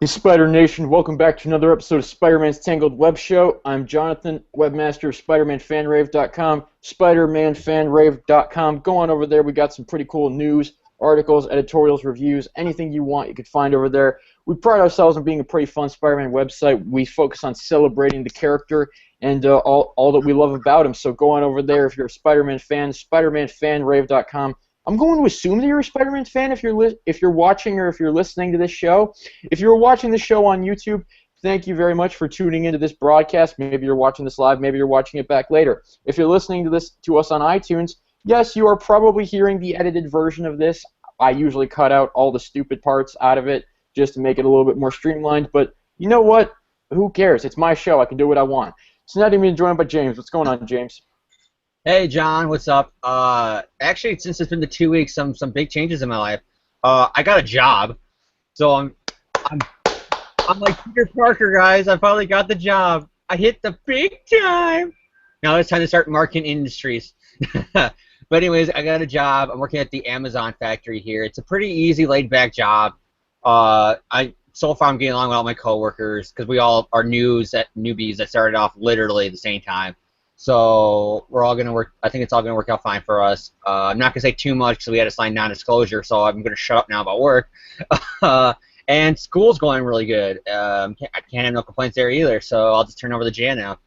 Hey Spider Nation, welcome back to another episode of Spider-Man's Tangled WebShow. I'm Jonathan, webmaster of SpiderManFanRave.com, SpiderManFanRave.com. Go on over there, we got some pretty cool news, articles, editorials, reviews, anything you want you could find over there. We pride ourselves on being a pretty fun Spider-Man website. We focus on celebrating the character and all that we love about him. So go on over there if you're a Spider-Man fan, SpiderManFanRave.com. I'm going to assume that you're a Spider-Man fan if you're watching or if you're listening to this show. If you're watching the show on YouTube, thank you very much for tuning into this broadcast. Maybe you're watching this live, maybe you're watching it back later. If you're listening to us on iTunes, yes, you are probably hearing the edited version of this. I usually cut out all the stupid parts out of it just to make it a little bit more streamlined, but you know what? Who cares? It's my show. I can do what I want. Tonight I'm being joined by James. What's going on, James? Hey John, what's up? Actually, since it's been the 2 weeks, some big changes in my life. I got a job, so I'm like Peter Parker, guys. I finally got the job. I hit the big time. Now it's time to start marketing industries. But anyways, I got a job. I'm working at the Amazon factory here. It's a pretty easy, laid-back job. So far I'm getting along with all my coworkers because we all are newbies that started off literally at the same time. So we're all gonna work. I think it's all gonna work out fine for us. I'm not gonna say too much because we had to sign non-disclosure. So I'm gonna shut up now about work. And school's going really good. I can't have no complaints there either. So I'll just turn over to Jan now.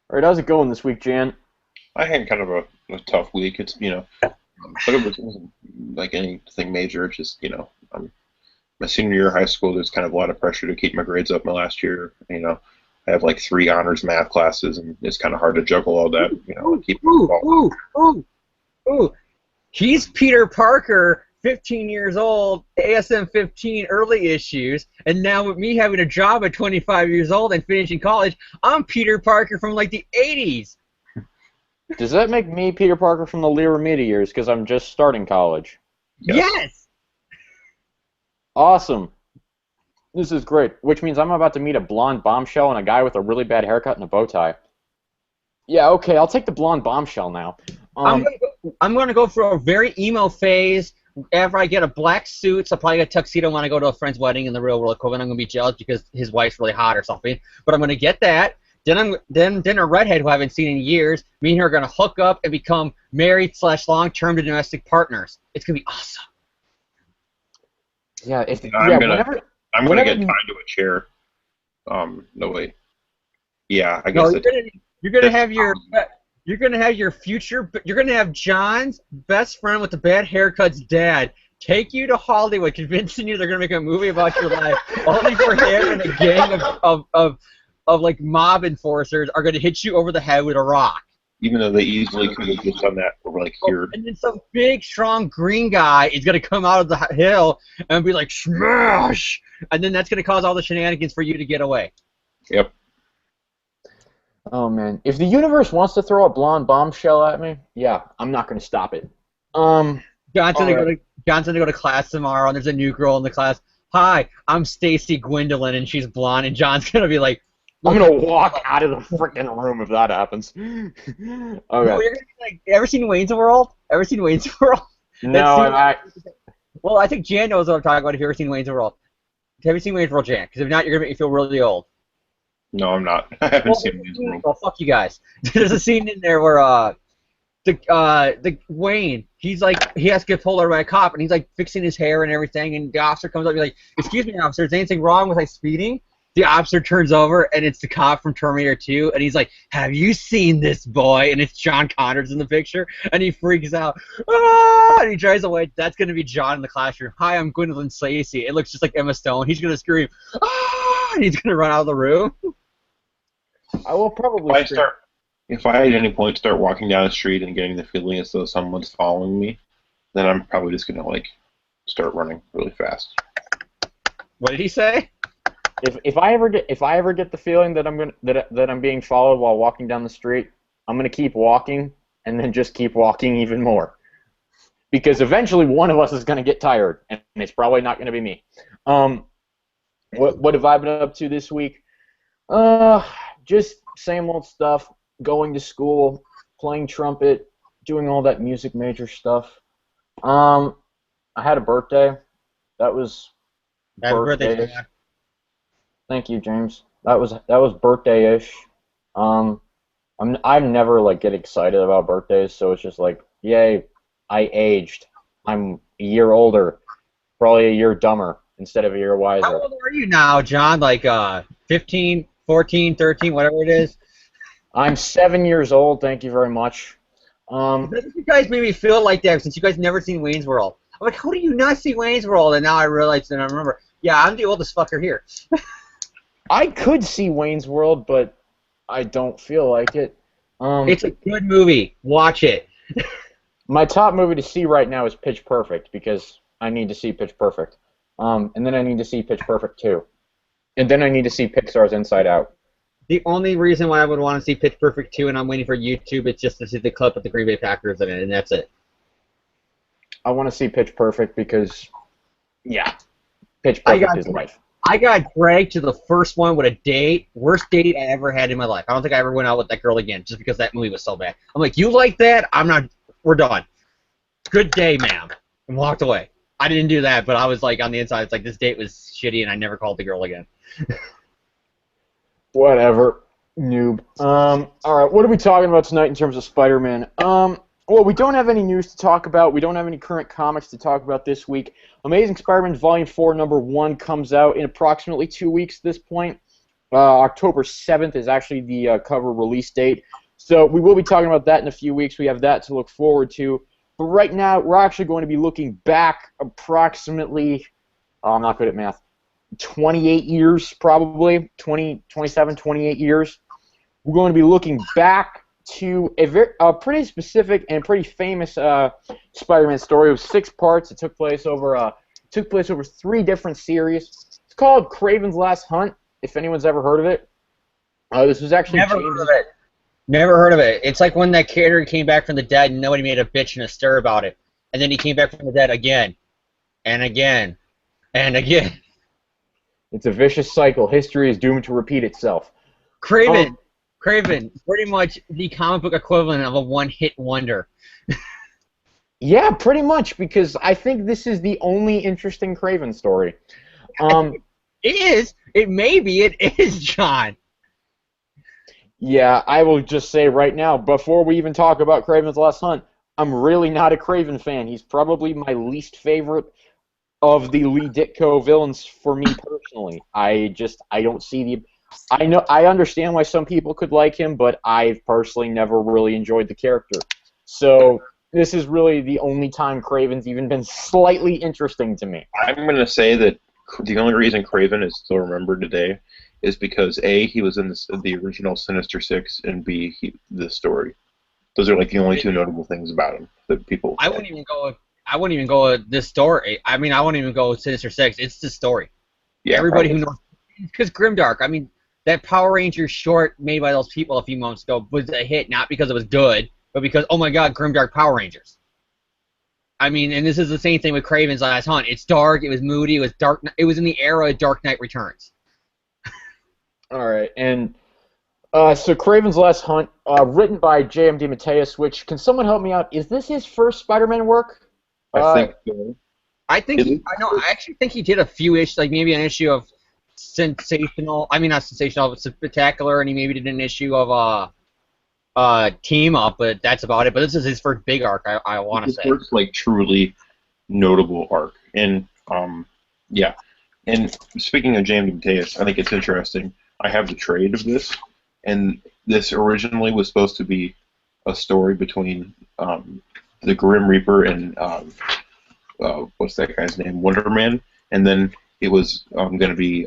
All right, how's it going this week, Jan? I had kind of a tough week. It's, but it wasn't like anything major. It's just, my senior year of high school, there's kind of a lot of pressure to keep my grades up my last year. I have like 3 honors math classes, and it's kind of hard to juggle all that, and keep Ooh. He's Peter Parker, 15 years old, ASM 15 early issues, and now with me having a job at 25 years old and finishing college, I'm Peter Parker from like the 80s. Does that make me Peter Parker from the Lear Remedi years because I'm just starting college? Yes! Awesome. This is great, which means I'm about to meet a blonde bombshell and a guy with a really bad haircut and a bow tie. Yeah, okay, I'll take the blonde bombshell now. I'm gonna go through a very emo phase. After I get a black suit, so I'll probably get a tuxedo when I go to a friend's wedding in the real world equivalent. I'm gonna be jealous because his wife's really hot or something. But I'm gonna get that. Then a redhead who I haven't seen in years. Me and her are gonna hook up and become married / long-term domestic partners. It's gonna be awesome. Yeah, I'm gonna get tied to a chair. No wait. Yeah, I guess. No, you're gonna have your future. You're gonna have John's best friend with the bad haircut's dad take you to Hollywood, convincing you they're gonna make a movie about your life, only for him and a gang of like mob enforcers are gonna hit you over the head with a rock. Even though they easily could have just done that for like here. And then some big, strong green guy is going to come out of the hill and be like, smash! And then that's going to cause all the shenanigans for you to get away. Yep. Oh, man. If the universe wants to throw a blonde bombshell at me, yeah, I'm not going to stop it. John's going to go to class tomorrow, and there's a new girl in the class. Hi, I'm Stacy Gwendolyn, and she's blonde, and John's going to be like, I'm gonna walk out of the freaking room if that happens. Okay. No, you're gonna be like, ever seen Wayne's World? No, Well, I think Jan knows what I'm talking about if you've ever seen Wayne's World. Have you seen Wayne's World, Jan? Because if not, you're gonna make me feel really old. No, I'm not. I haven't seen Wayne's World. Well, fuck you guys. There's a scene in there where the Wayne, he has to get pulled over by a cop, and he's like fixing his hair and everything, and the officer comes up and he's like, "Excuse me, officer, is anything wrong with speeding?" The officer turns over, and it's the cop from Terminator 2, and he's like, "Have you seen this boy?" And it's John Connor's in the picture, and he freaks out. Ah! And he drives away. That's going to be John in the classroom. "Hi, I'm Gwendolyn Stacy." It looks just like Emma Stone. He's going to scream, "Ah!" And he's going to run out of the room. I will probably If I at any point start walking down the street and getting the feeling as though someone's following me, then I'm probably just going to, start running really fast. What did he say? If I ever get the feeling that I'm being followed while walking down the street, I'm gonna keep walking and then just keep walking even more, because eventually one of us is gonna get tired, and it's probably not gonna be me. What have I been up to this week? Just same old stuff. Going to school, playing trumpet, doing all that music major stuff. I had a birthday. That was Happy birthday, birthday-ish. John. Thank you, James. That was birthday-ish. I'm never like get excited about birthdays, so it's just like, yay, I aged. I'm a year older, probably a year dumber instead of a year wiser. How old are you now, John? Like 15, 14, 13, whatever it is? I'm 7 years old. Thank you very much. You guys made me feel like that since you guys never seen Wayne's World. I'm like, how do you not see Wayne's World? And now I realize and I remember, yeah, I'm the oldest fucker here. I could see Wayne's World, but I don't feel like it. It's a good movie. Watch it. My top movie to see right now is Pitch Perfect because I need to see Pitch Perfect. And then I need to see Pitch Perfect 2. And then I need to see Pixar's Inside Out. The only reason why I would want to see Pitch Perfect 2 and I'm waiting for YouTube is just to see the clip of the Green Bay Packers in it, and that's it. I want to see Pitch Perfect because, yeah, Pitch Perfect is life. I got dragged to the first one with a date, worst date I ever had in my life. I don't think I ever went out with that girl again just because that movie was so bad. I'm like, you like that? I'm not. We're done. Good day, ma'am. And walked away. I didn't do that, but I was like on the inside. It's like this date was shitty, and I never called the girl again. Whatever, noob. All right, what are we talking about tonight in terms of Spider-Man? Well, we don't have any news to talk about. We don't have any current comics to talk about this week. Amazing Spider-Man Volume 4, Number 1 comes out in approximately 2 weeks at this point. October 7th is actually the cover release date. So we will be talking about that in a few weeks. We have that to look forward to. But right now, we're actually going to be looking back approximately, I'm not good at math, 28 years probably, 27, 28 years. We're going to be looking back to a pretty specific and pretty famous Spider-Man story. It was 6 parts. It took place over 3 different series. It's called Kraven's Last Hunt, if anyone's ever heard of it. This was actually Never heard of it. Never heard of it. It's like when that character came back from the dead and nobody made a bitch and a stir about it. And then he came back from the dead again. And again. And again. It's a vicious cycle. History is doomed to repeat itself. Kraven, pretty much the comic book equivalent of a one-hit wonder. Yeah, pretty much, because I think this is the only interesting Kraven story. It is. It may be. It is, John. Yeah, I will just say right now, before we even talk about Kraven's Last Hunt, I'm really not a Kraven fan. He's probably my least favorite of the Lee Ditko villains for me personally. I don't see the... I understand why some people could like him, but I've personally never really enjoyed the character. So this is really the only time Kraven's even been slightly interesting to me. I'm going to say that the only reason Kraven is still remembered today is because A, he was in the original Sinister Six, and B, this story. Those are like the only 2 notable things about him that people. I wouldn't even go with this story. I mean, I wouldn't even go with Sinister Six. It's the story. Yeah, everybody probably. who knows, because Grimdark. I mean, that Power Ranger short made by those people a few months ago was a hit, not because it was good, but because, oh my God, Grimdark Power Rangers. I mean, and this is the same thing with Kraven's Last Hunt. It's dark. It was moody. It was dark. It was in the era of Dark Knight Returns. All right, and so Kraven's Last Hunt, written by J.M. DeMatteis, which, can someone help me out? Is this his first Spider-Man work? I think so. I actually think he did a few issues, like maybe an issue of Sensational. I mean, not Sensational, but Spectacular, and he maybe did an issue of Team Up, but that's about it. But this is his first big arc, I want to say. His first, like, truly notable arc, and yeah. And speaking of J.M. DeMatteis, I think it's interesting. I have the trade of this, and this originally was supposed to be a story between the Grim Reaper and what's that guy's name, Wonder Man, and then it was going to be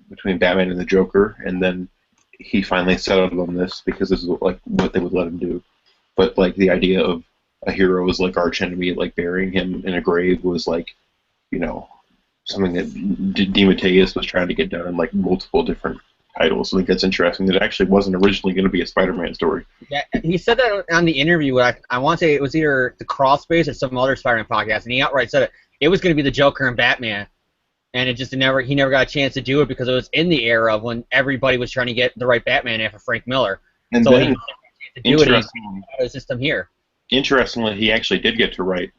between Batman and the Joker, and then he finally settled on this because this is like what they would let him do. But like the idea of a hero's like arch enemy like burying him in a grave was like, you know, something that DeMatteis was trying to get done in like multiple different titles. I think that's interesting. That it actually wasn't originally going to be a Spider-Man story. Yeah, he said that on the interview. I want to say it was either the Crawlspace or some other Spider-Man podcast, and he outright said it was going to be the Joker and Batman, and he never got a chance to do it because it was in the era when everybody was trying to get the right Batman after Frank Miller. And so then, he didn't get to do it. He system here. Interestingly, he actually did get to write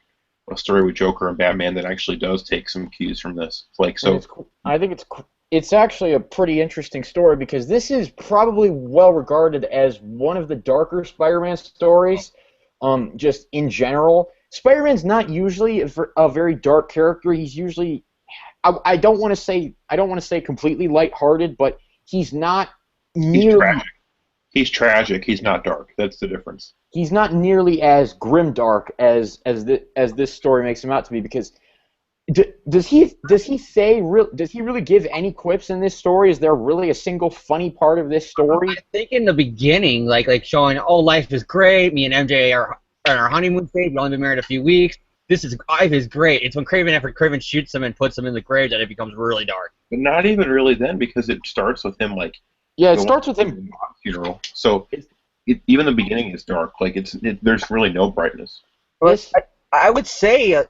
a story with Joker and Batman that actually does take some cues from this. Like so, I think it's actually a pretty interesting story because this is probably well regarded as one of the darker Spider-Man stories, just in general. Spider-Man's not usually a very dark character. He's usually, I don't want to say completely lighthearted, but he's not nearly. He's tragic. He's not dark. That's the difference. He's not nearly as grimdark as this story makes him out to be because. Does he really give any quips in this story? Is there really a single funny part of this story? I think in the beginning, like showing, oh, life is great. Me and MJ are on our honeymoon stage. We've only been married a few weeks. Life is great. It's when after Craven shoots him and puts him in the grave that it becomes really dark. But not even really then, because it starts with him it starts with him funeral. So even the beginning is dark. Like there's really no brightness. I would say.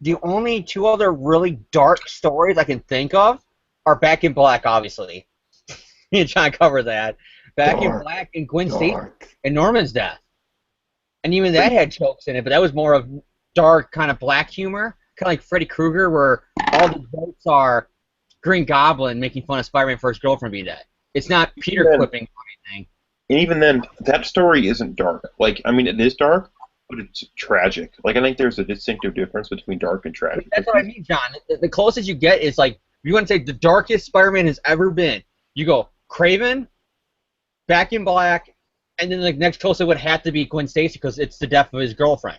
The only two other really dark stories I can think of are Back in Black, obviously. Me and John covered that. Back in Black and Gwen Stacy and Norman's death. And even that had jokes in it, but that was more of dark kind of black humor, kind of like Freddy Krueger, where all the jokes are Green Goblin making fun of Spider-Man for his girlfriend being dead. It's not Peter quipping or anything. And even then, that story isn't dark. Like, I mean, it is dark, but it's tragic. Like, I think there's a distinctive difference between dark and tragic. That's what I mean, John. The closest you get is, like, if you want to say the darkest Spider-Man has ever been, you go Craven, Back in Black, and then the next closest would have to be Gwen Stacy because it's the death of his girlfriend.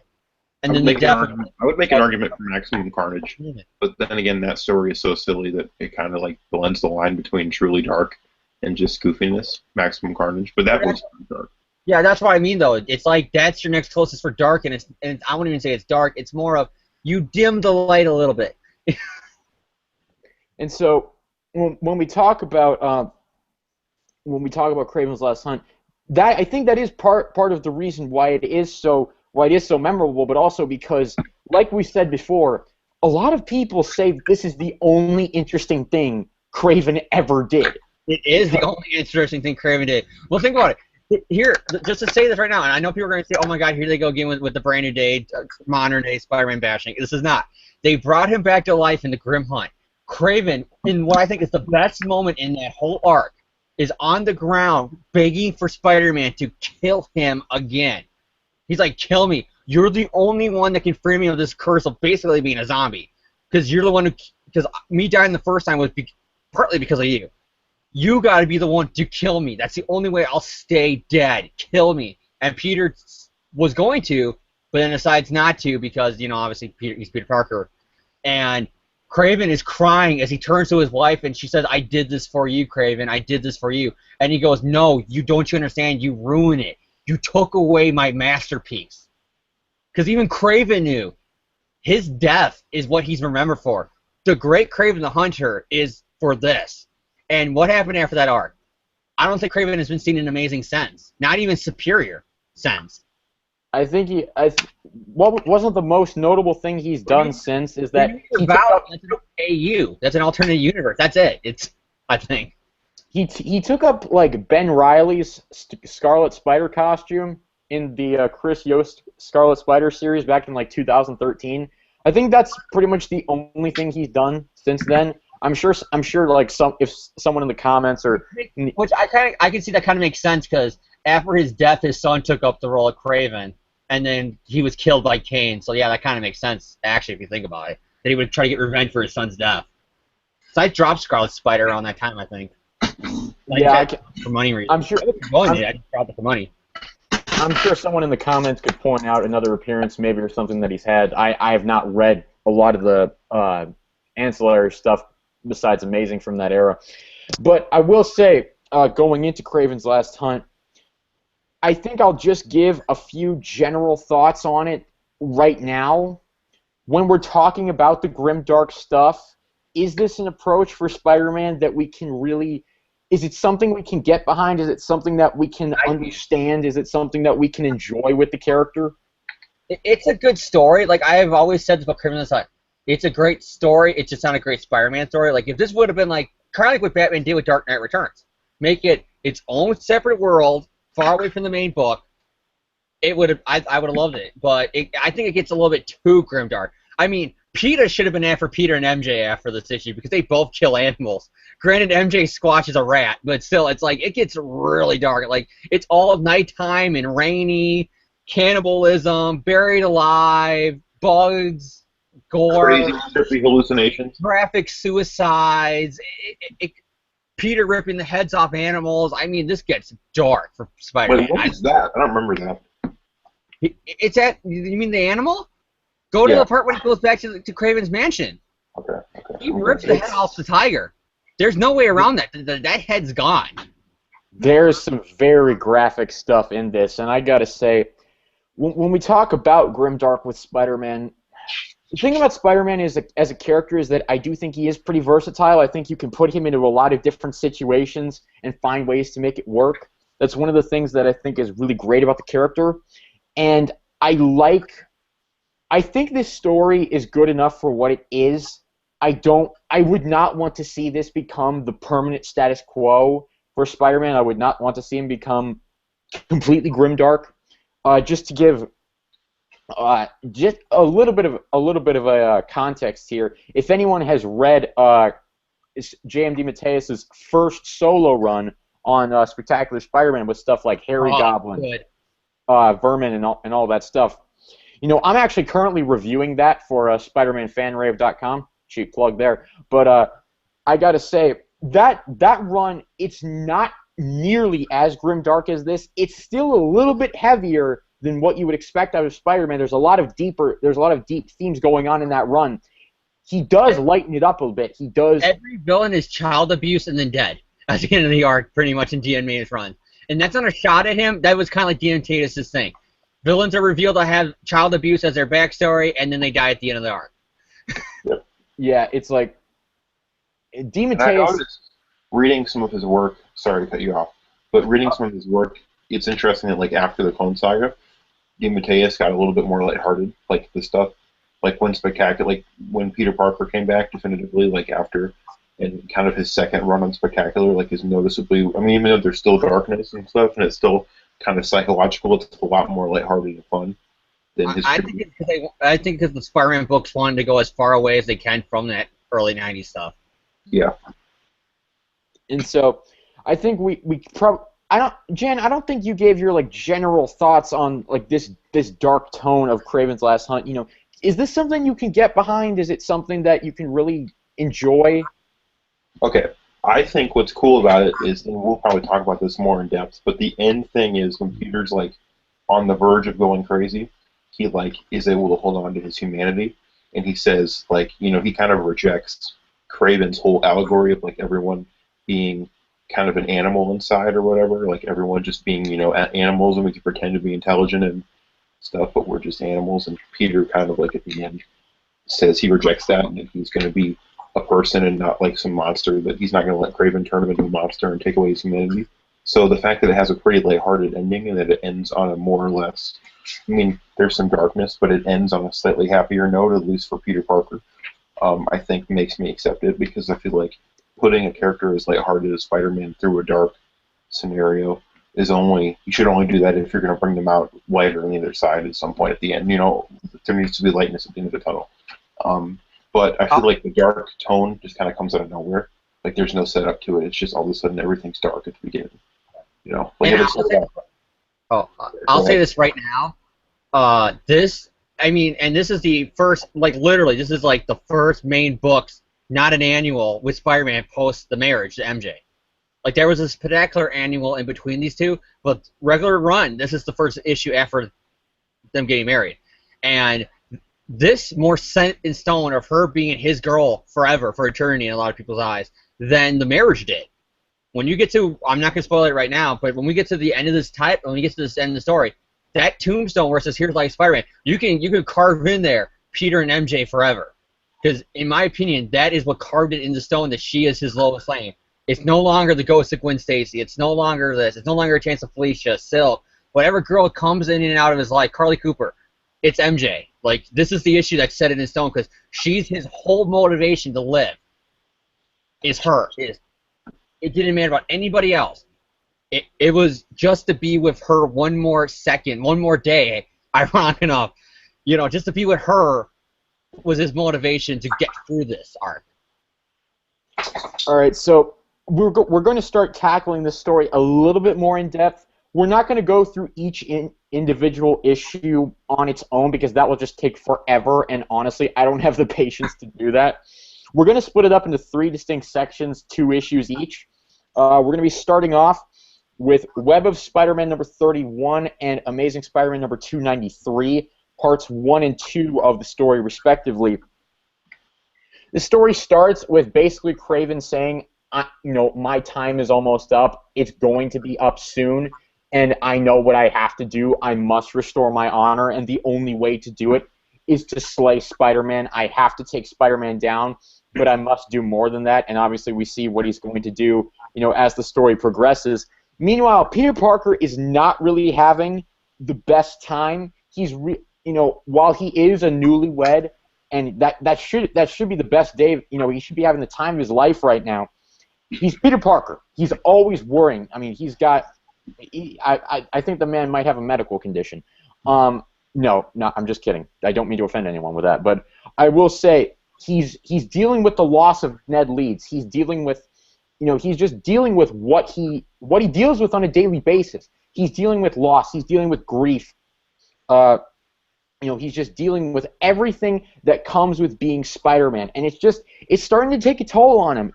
And then I would make an argument for Maximum Carnage, but then again, that story is so silly that it kind of like blends the line between truly dark and just goofiness. Maximum Carnage, but that was dark. Yeah, that's what I mean, though. It's like that's your next closest for dark, and I wouldn't even say it's dark. It's more of you dim the light a little bit. And so when we talk about Kraven's Last Hunt, I think that is part of the reason why it is so memorable, but also because, like we said before, a lot of people say this is the only interesting thing Kraven ever did. It is the only interesting thing Kraven did. Well, think about it. Here, just to say this right now, and I know people are going to say, oh my god, here they go again with the brand new day, modern day Spider-Man bashing. This is not. They brought him back to life in the Grim Hunt. Kraven, in what I think is the best moment in that whole arc, is on the ground begging for Spider-Man to kill him again. He's like, kill me. You're the only one that can free me of this curse of basically being a zombie. Because you're the one because me dying the first time was partly because of you. You got to be the one to kill me. That's the only way I'll stay dead. Kill me. And Peter was going to, but then decides not to because, obviously he's Peter Parker. And Kraven is crying as he turns to his wife and she says, I did this for you, Kraven. I did this for you. And he goes, no, you understand. You ruined it. You took away my masterpiece. Because even Kraven knew his death is what he's remembered for. The great Kraven the Hunter is for this. And what happened after that arc? I don't think Kraven has been seen in amazing sense. Not even superior sense. I think what wasn't the most notable thing he's done since is that that's an AU. That's an alternate universe. That's it. I think. He took up like Ben Reilly's Scarlet Spider costume in the Chris Yost Scarlet Spider series back in like 2013. I think that's pretty much the only thing he's done since then. I'm sure like if someone in the comments which I can see that kind of makes sense because after his death, his son took up the role of Kraven, and then he was killed by Kane. So yeah, that kind of makes sense actually if you think about it. That he would try to get revenge for his son's death. So I dropped Scarlet Spider around that time, I think. For money reasons. I'm sure. I just dropped it for money. I'm sure someone in the comments could point out another appearance, maybe or something that he's had. I have not read a lot of the ancillary stuff besides Amazing from that era. But I will say, going into Kraven's Last Hunt, I think I'll just give a few general thoughts on it right now. When we're talking about the grimdark stuff, is this an approach for Spider-Man that we can really... Is it something we can get behind? Is it something that we can understand? Is it something that we can enjoy with the character? It's a good story. Like I have always said about Kraven's Last Hunt, it's a great story. It's just not a great Spider-Man story. Like if this would have been like kind of like what Batman did with Dark Knight Returns, make it its own separate world, far away from the main book, it would have. I would have loved it, but I think it gets a little bit too grimdark. I mean, PETA should have been after Peter and MJ after this issue because they both kill animals. Granted, MJ squashes a rat, but still, it's like it gets really dark. Like it's all nighttime and rainy, cannibalism, buried alive, bugs, gore, Crazy, trippy hallucinations. graphic suicides. Peter ripping the heads off animals. I mean, this gets dark for Spider-Man. Wait, what is that? I don't remember that. It's at. You mean the animal? Go to Yeah. the part when he goes back to Craven's mansion. Okay. He rips the head off the tiger. There's no way around that. That head's gone. There's some very graphic stuff in this, and I gotta say, when we talk about grimdark with Spider-Man, the thing about Spider-Man is, as a character, is that I do think he is pretty versatile. I think you can put him into a lot of different situations and find ways to make it work. That's one of the things that I think is really great about the character. And I think this story is good enough for what it is. I would not want to see this become the permanent status quo for Spider-Man. I would not want to see him become completely grimdark. Just to give just a little bit of a context here. If anyone has read J.M.D. Mateus's first solo run on Spectacular Spider-Man with stuff like Harry Goblin, Vermin, and all that stuff, you know, I'm actually currently reviewing that for SpiderManFanRave.com. Cheap plug there. But I gotta say, that run, it's not nearly as grimdark as this. It's still a little bit heavier than what you would expect out of Spider-Man. There's a lot of deep themes going on in that run. He does lighten it up a bit. He does. Every villain is child abuse and then dead at the end of the arc, pretty much in DMA's run. And that's not a shot at him. That was kind of like DMA's thing. Villains are revealed to have child abuse as their backstory, and then they die at the end of the arc. Yeah, it's like DMA's. I was reading some of his work. Sorry to cut you off, but reading some of his work, it's interesting that like after the Clone Saga, DeMatteis got a little bit more lighthearted, like the stuff, like when Spectacular, like when Peter Parker came back definitively, like after, and kind of his second run on Spectacular, like is noticeably. I mean, even though there's still darkness and stuff, and it's still kind of psychological, it's a lot more lighthearted and fun than his. I think because the Spider-Man books wanted to go as far away as they can from that early '90s stuff. Yeah. And so, I think we probably. Jen, I don't think you gave your like general thoughts on like this dark tone of Kraven's Last Hunt. You know, is this something you can get behind? Is it something that you can really enjoy? Okay, I think what's cool about it is, and we'll probably talk about this more in depth, but the end thing is when Peter's like on the verge of going crazy, he like is able to hold on to his humanity, and he says like, you know, he kind of rejects Kraven's whole allegory of like everyone being kind of an animal inside or whatever, like everyone just being, you know, animals, and we can pretend to be intelligent and stuff, but we're just animals. And Peter kind of like at the end says he rejects that, and that he's going to be a person and not like some monster, that he's not going to let Kraven turn him into a monster and take away his humanity. So the fact that it has a pretty lighthearted ending and that it ends on a more or less, I mean, there's some darkness, but it ends on a slightly happier note, at least for Peter Parker, I think makes me accept it, because I feel like putting a character as lighthearted as Spider-Man through a dark scenario is only, you should only do that if you're going to bring them out lighter on the other side at some point at the end. You know, there needs to be lightness at the end of the tunnel. But I feel like the dark tone just kind of comes out of nowhere. Like there's no setup to it. It's just all of a sudden everything's dark at the beginning. You know, like I'll say this right now. This is the first, like literally, this is like the first main books, not an annual, with Spider-Man post the marriage to MJ. Like there was a Spectacular annual in between these two, but regular run, this is the first issue after them getting married. And this more set in stone of her being his girl forever, for eternity in a lot of people's eyes, than the marriage did. When you get to, I'm not going to spoil it right now, but when we get to the end of this type, when we get to this end of the story, that tombstone where it says, "Here's Life Spider-Man," you can carve in there Peter and MJ forever. Because, in my opinion, that is what carved it into stone, that she is his Lois Lane. It's no longer the ghost of Gwen Stacy. It's no longer this. It's no longer a chance of Felicia, Silk, whatever girl comes in and out of his life, Carly Cooper. It's MJ. Like, this is the issue that set it in stone, because she's his whole motivation to live. Is her. It didn't matter about anybody else. it was just to be with her one more second, one more day. Ironic enough, just to be with her was his motivation to get through this arc. All right, so we're going to start tackling this story a little bit more in depth. We're not going to go through each individual issue on its own because that will just take forever, and honestly, I don't have the patience to do that. We're going to split it up into 3 distinct sections, 2 issues each. We're going to be starting off with Web of Spider-Man number 31 and Amazing Spider-Man number 293, parts 1 and 2 of the story, respectively. The story starts with basically Kraven saying, my time is almost up. It's going to be up soon, and I know what I have to do. I must restore my honor, and the only way to do it is to slay Spider-Man. I have to take Spider-Man down, but I must do more than that, and obviously we see what he's going to do, as the story progresses. Meanwhile, Peter Parker is not really having the best time. He's, while he is a newlywed, and that should be the best day. He should be having the time of his life right now. He's Peter Parker. He's always worrying. I mean, he's got. I think the man might have a medical condition. No, I'm just kidding. I don't mean to offend anyone with that, but I will say he's dealing with the loss of Ned Leeds. He's dealing with, he's just dealing with what he deals with on a daily basis. He's dealing with loss. He's dealing with grief. He's just dealing with everything that comes with being Spider-Man, and it's starting to take a toll on him.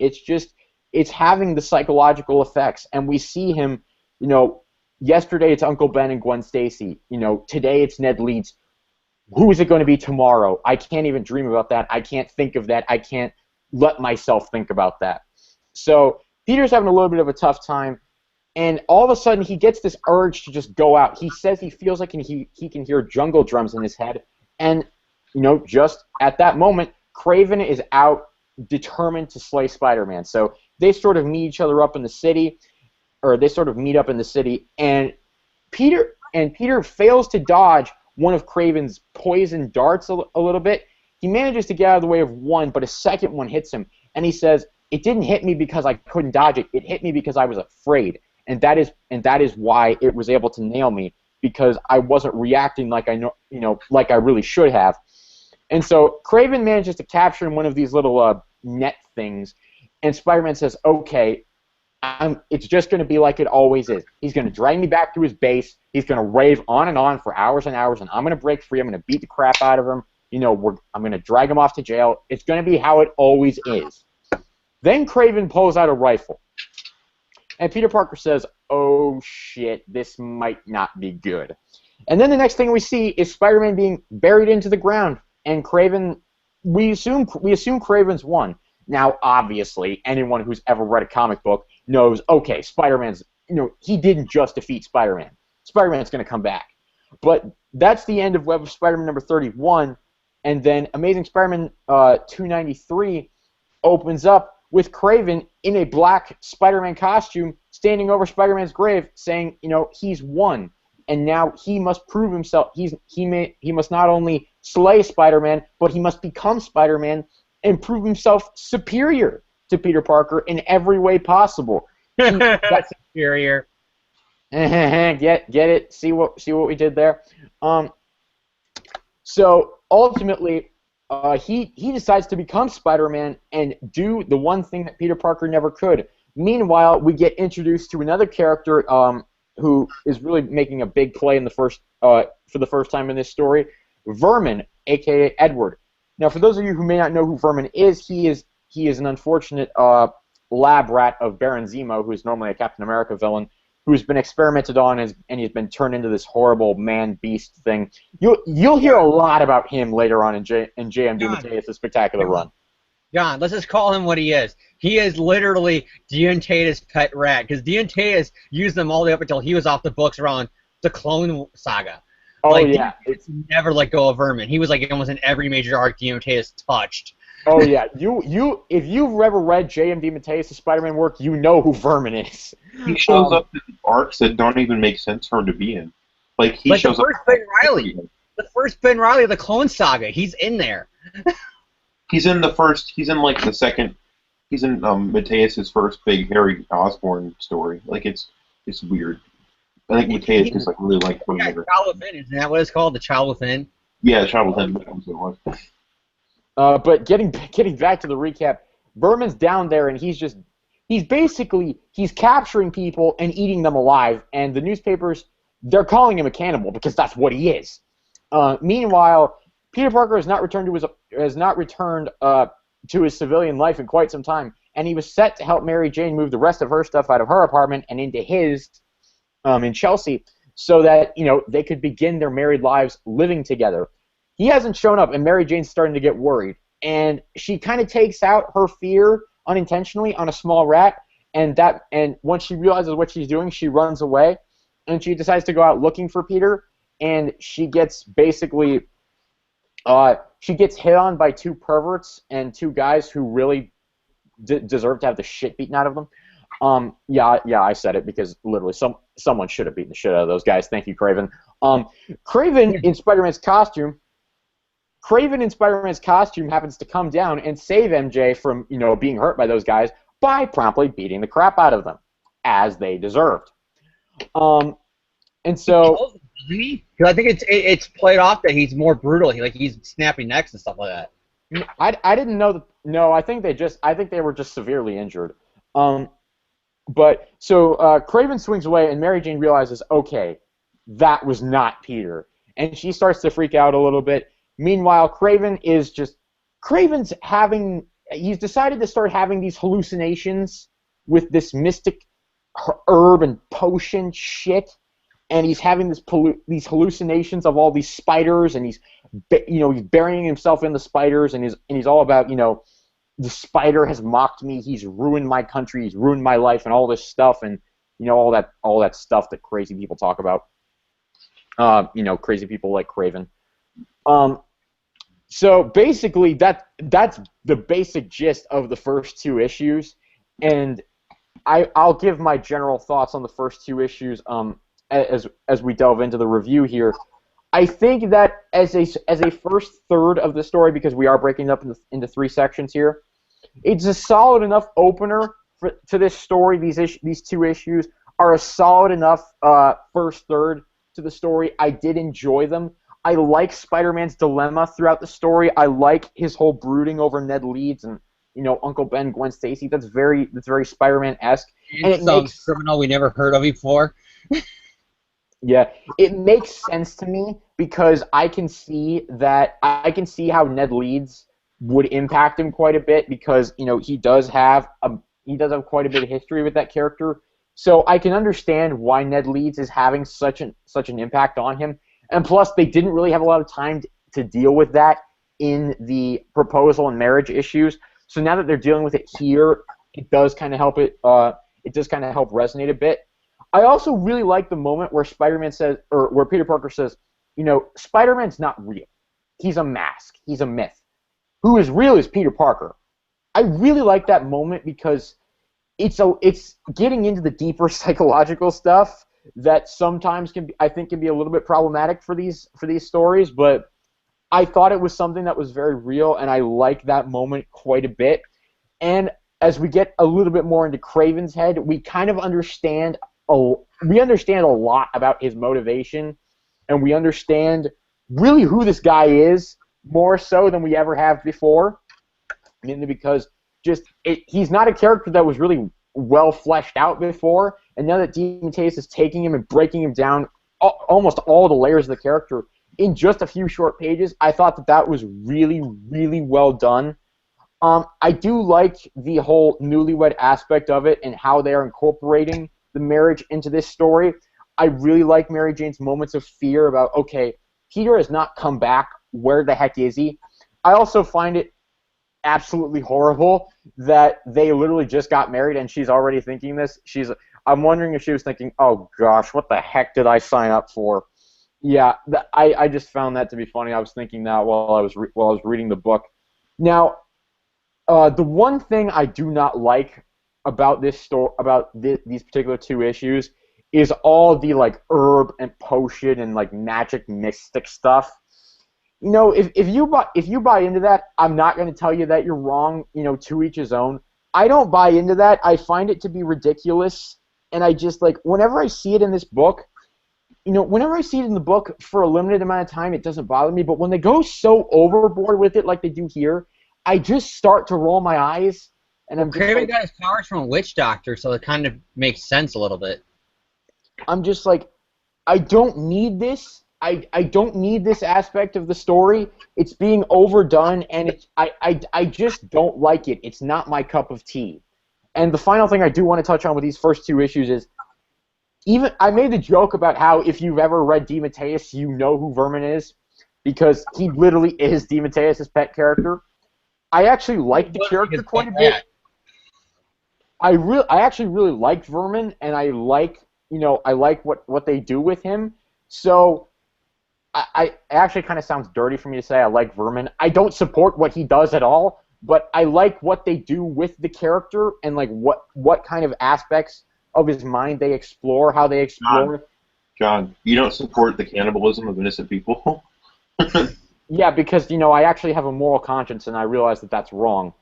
It's having the psychological effects, and we see him, yesterday it's Uncle Ben and Gwen Stacy. Today it's Ned Leeds. Who is it going to be tomorrow? I can't even dream about that. I can't think of that. I can't let myself think about that. So Peter's having a little bit of a tough time, and all of a sudden he gets this urge to just go out. He says he feels like he can hear jungle drums in his head, and just at that moment, Kraven is out determined to slay Spider-Man. So they sort of meet each other up in the city, or they sort of meet up in the city, and Peter fails to dodge one of Kraven's poison darts a little bit. He manages to get out of the way of one, but a second one hits him, and he says, "It didn't hit me because I couldn't dodge it. It hit me because I was afraid." And that is why it was able to nail me, because I wasn't reacting like like I really should have. And so Kraven manages to capture one of these little net things, and Spider-Man says, "Okay, it's just going to be like it always is. He's going to drag me back to his base. He's going to rave on and on for hours and hours, and I'm going to break free. I'm going to beat the crap out of him. I'm going to drag him off to jail. It's going to be how it always is." Then Kraven pulls out a rifle. And Peter Parker says, "Oh shit, this might not be good." And then the next thing we see is Spider-Man being buried into the ground, and Kraven. We assume Kraven's won. Now, obviously, anyone who's ever read a comic book knows, okay, Spider-Man's. He didn't just defeat Spider-Man. Spider-Man's going to come back. But that's the end of Web of Spider-Man number 31, and then Amazing Spider-Man 293 opens up with Kraven in a black Spider-Man costume standing over Spider-Man's grave saying, he's won. And now he must prove himself. He must not only slay Spider-Man, but he must become Spider-Man and prove himself superior to Peter Parker in every way possible. That's superior. Get it? See what we did there? So ultimately, he decides to become Spider-Man and do the one thing that Peter Parker never could. Meanwhile, we get introduced to another character who is really making a big play in for the first time in this story, Vermin, a.k.a. Edward. Now, for those of you who may not know who Vermin is, he is an unfortunate lab rat of Baron Zemo, who is normally a Captain America villain, who's been experimented on and he's been turned into this horrible man-beast thing. You'll hear a lot about him later on in JMD Mateus' Spectacular Run. John, let's just call him what he is. He is literally Deontay's pet rat, because Deontay used them all the way up until he was off the books around the Clone Saga. Oh, yeah. It's never let go of Vermin. He was like almost in every major arc Deontay touched. Oh, yeah. If you've ever read JMD Mateus' Spider-Man work, you know who Vermin is. He shows up in arcs that don't even make sense for him to be in. Like, he shows the first up. Ben Reilly. The first Ben Reilly of the Clone Saga. He's in there. He's in Mateus' first big Harry Osborn story. Like, it's it's weird. I think Mateus just like really liked putting Yeah, her. Child Within, isn't that what it's called? The Child Within? Yeah, Travel Ten. That was what it was. But getting back to the recap, Berman's down there and he's basically capturing people and eating them alive, and the newspapers, they're calling him a cannibal because that's what he is. Meanwhile, Peter Parker has not returned to his civilian life in quite some time, and he was set to help Mary Jane move the rest of her stuff out of her apartment and into his in Chelsea, so that they could begin their married lives living together. He hasn't shown up, and Mary Jane's starting to get worried, and she kind of takes out her fear unintentionally on a small rat, and once she realizes what she's doing, she runs away, and she decides to go out looking for Peter, and she gets basically hit on by two perverts and two guys who really deserve to have the shit beaten out of them. Yeah, I said it because literally someone should have beaten the shit out of those guys. Thank you, Craven. Craven in Spider-Man's costume happens to come down and save MJ from being hurt by those guys by promptly beating the crap out of them, as they deserved. And so, because I think it's played off that he's more brutal. He's snapping necks and stuff like that. I didn't know that. No, I think they were just severely injured. But so Craven swings away, and Mary Jane realizes, okay, that was not Peter, and she starts to freak out a little bit. Meanwhile, he's decided to start having these hallucinations with this mystic herb and potion shit, and he's having these hallucinations of all these spiders, and he's burying himself in the spiders, and he's all about the spider has mocked me, he's ruined my country, he's ruined my life, and all this stuff, and all that stuff that crazy people talk about. Crazy people like Craven. So basically, that's the basic gist of the first two issues, and I'll give my general thoughts on the first two issues as we delve into the review here. I think that as a first third of the story, because we are breaking it up into three sections here, it's a solid enough opener to this story. These two issues are a solid enough first third to the story. I did enjoy them. I like Spider-Man's dilemma throughout the story. I like his whole brooding over Ned Leeds and Uncle Ben, Gwen Stacy. That's very Spider-Man-esque. And it makes criminal we never heard of before. Yeah, it makes sense to me because I can see how Ned Leeds would impact him quite a bit because he does have quite a bit of history with that character. So I can understand why Ned Leeds is having such an impact on him. And plus, they didn't really have a lot of time to deal with that in the proposal and marriage issues. So now that they're dealing with it here, it does kind of help help resonate a bit. I also really like the moment where Spider-Man says, or where Peter Parker says, Spider-Man's not real. He's a mask. He's a myth. Who is real is Peter Parker. I really like that moment because it's getting into the deeper psychological stuff that sometimes can be a little bit problematic for these stories, but I thought it was something that was very real, and I like that moment quite a bit. And as we get a little bit more into Craven's head, we kind of understand a lot about his motivation, and we understand really who this guy is more so than we ever have before. Mainly because he's not a character that was really well fleshed out before, and now that DeMatteis is taking him and breaking him down almost all the layers of the character in just a few short pages, I thought that was really, really well done. I do like the whole newlywed aspect of it and how they are incorporating the marriage into this story. I really like Mary Jane's moments of fear about, okay, Peter has not come back, where the heck is he? I also find it absolutely horrible that they literally just got married and she's already thinking this. I'm wondering if she was thinking, oh gosh, what the heck did I sign up for? Yeah, I just found that to be funny. I was thinking that while I was reading the book. Now, the one thing I do not like about this these particular two issues is all the herb and potion and magic mystic stuff. If you buy into that, I'm not going to tell you that you're wrong. To each his own. I don't buy into that. I find it to be ridiculous and I just, like, whenever I see it in this book, whenever I see it in the book for a limited amount of time, it doesn't bother me, but when they go so overboard with it like they do here, I just start to roll my eyes, and I'm just Kraven like, got his powers from a witch doctor, so it kind of makes sense a little bit. I'm just like, I don't need this. I don't need this aspect of the story. It's being overdone, and I just don't like it. It's not my cup of tea. And the final thing I do want to touch on with these first 2 issues is, even I made the joke about how if you've ever read DeMatteis, you know who Vermin is, because he literally is DeMatteis' pet character. I actually like the character quite a bit. I actually really like Vermin, and I like what they do with him. So I actually kind of sounds dirty for me to say I like Vermin. I don't support what he does at all, but I like what they do with the character and like what kind of aspects of his mind they explore, how they explore. John, you don't support the cannibalism of innocent people? Yeah, because I actually have a moral conscience, and I realize that that's wrong.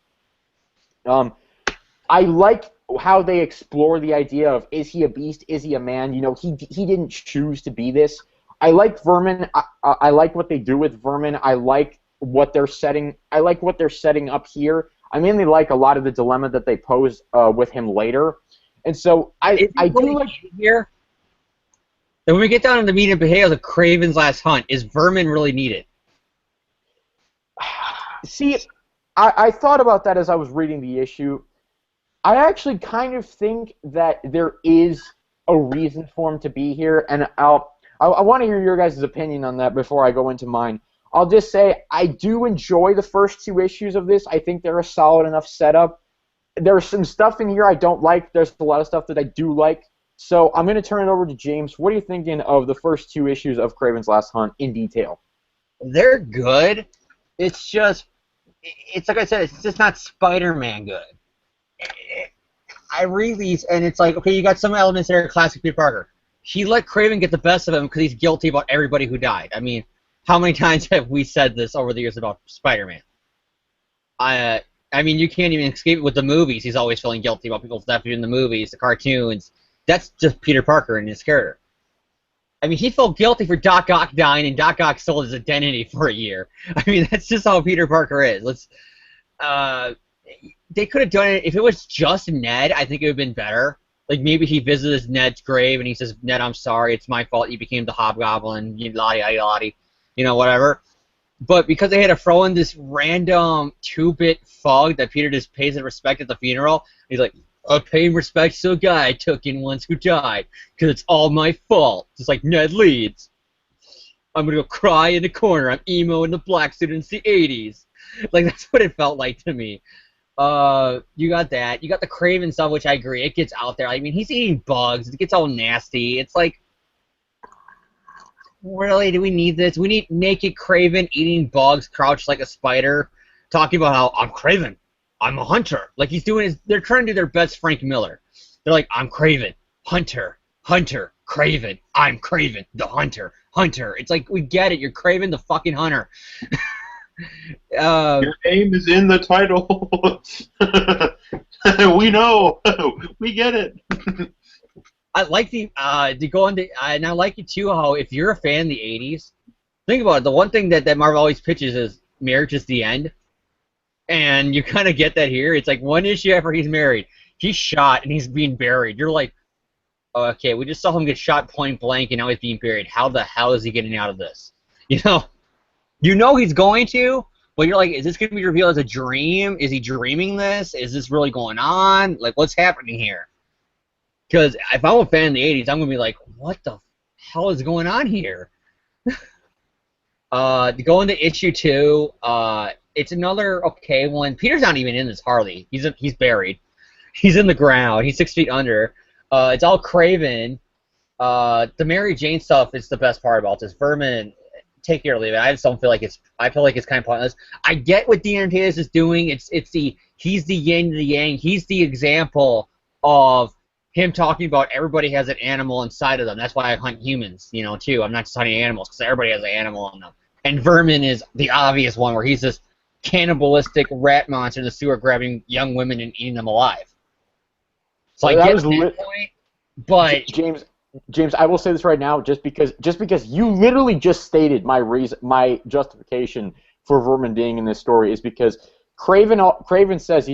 I like how they explore the idea of, is he a beast? Is he a man? He didn't choose to be this. I like Vermin. I like what they do with Vermin. I like what they're setting. I like what they're setting up here. I mainly like a lot of the dilemma that they pose with him later. And so I do like here. And when we get down to the meat and potatoes of Kraven's Last Hunt, is Vermin really needed? See, I thought about that as I was reading the issue. I actually kind of think that there is a reason for him to be here, and I want to hear your guys' opinion on that before I go into mine. I'll just say I do enjoy the first 2 issues of this. I think they're a solid enough setup. There's some stuff in here I don't like. There's a lot of stuff that I do like. So I'm going to turn it over to James. What are you thinking of the first 2 issues of Kraven's Last Hunt in detail? They're good. It's like I said, it's just not Spider-Man good. I read these, and it's like, okay, you got some elements that are classic Peter Parker. He let Kraven get the best of him because he's guilty about everybody who died. I mean, how many times have we said this over the years about Spider-Man? I mean, you can't even escape it with the movies. He's always feeling guilty about people's death in the movies, the cartoons. That's just Peter Parker and his character. I mean, he felt guilty for Doc Ock dying, and Doc Ock stole his identity for a year. I mean, that's just how Peter Parker is. They could have done it if it was just Ned. I think it would have been better. Like, maybe he visits Ned's grave and he says, "Ned, I'm sorry. It's my fault. You became the Hobgoblin. Whatever." But because they had to throw in this random 2-bit fug that Peter just pays in respect at the funeral, he's like, "I paid respect to a guy I took in once who died because it's all my fault." Just like Ned Leeds. I'm going to go cry in the corner. I'm emo in the black suit in the 80s. Like, that's what it felt like to me. You got that. You got the Kraven stuff, which I agree. It gets out there. I mean, he's eating bugs. It gets all nasty. It's like, really, do we need this? We need naked Kraven eating bugs, crouched like a spider, talking about how, "I'm Kraven. I'm a hunter." Like, they're trying to do their best Frank Miller. They're like, "I'm Kraven. Hunter. Hunter. Kraven. I'm Kraven. The hunter. Hunter." It's like, we get it. You're Kraven the fucking hunter. Your name is in the title. We know. We get it. I like and I like it too how if you're a fan of the 80s, think about it. The one thing that Marvel always pitches is marriage is the end. And you kind of get that here. It's like 1 issue after he's married, he's shot and he's being buried. You're like, oh, okay, we just saw him get shot point blank and now he's being buried. How the hell is he getting out of this? You know he's going to, but you're like, is this going to be revealed as a dream? Is he dreaming this? Is this really going on? Like, what's happening here? Because if I'm a fan of the 80s, I'm going to be like, what the hell is going on here? To go into issue 2, it's another okay one. Peter's not even in this hardly. He's buried. He's in the ground. He's 6 feet under. It's all Kraven. The Mary Jane stuff is the best part about this. Vermin, take care or leave it. I just don't feel like I feel like it's kind of pointless. I get what DeMatteis is doing. He's the yin to the yang. He's the example of him talking about everybody has an animal inside of them. That's why I hunt humans, too. I'm not just hunting animals because everybody has an animal in them. And Vermin is the obvious one where he's this cannibalistic rat monster in the sewer grabbing young women and eating them alive. So I get that point, But James, I will say this right now, just because you literally just stated my justification for Vermin being in this story is because Craven says,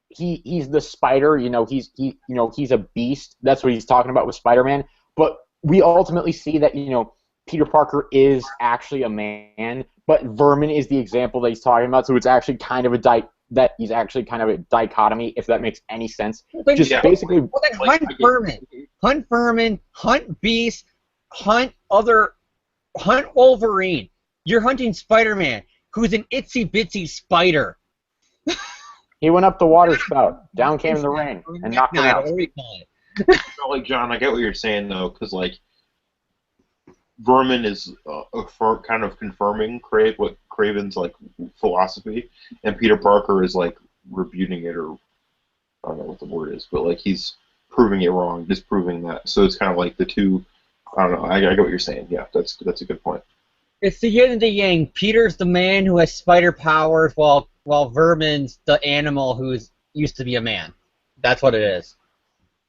he's the spider, he's a beast. That's what he's talking about with Spider-Man. But we ultimately see that, Peter Parker is actually a man, but Vermin is the example that he's talking about. So it's actually kind of a dichotomy, if that makes any sense. Just basically, hunt Vermin, hunt Beast, hunt Wolverine. You're hunting Spider-Man, who's an itsy bitsy spider. He went up the water spout, down came the rain, and knocked him out. Like, John, I get what you're saying though, because like Vermin is kind of confirming what Craven's like philosophy, and Peter Parker is like rebuting it, or I don't know what the word is, but like he's proving it wrong, disproving that. So it's kind of like the two. I don't know. I get what you're saying. Yeah, that's a good point. It's the yin and the yang. Peter's the man who has spider powers, while Vermin's the animal who used to be a man. That's what it is.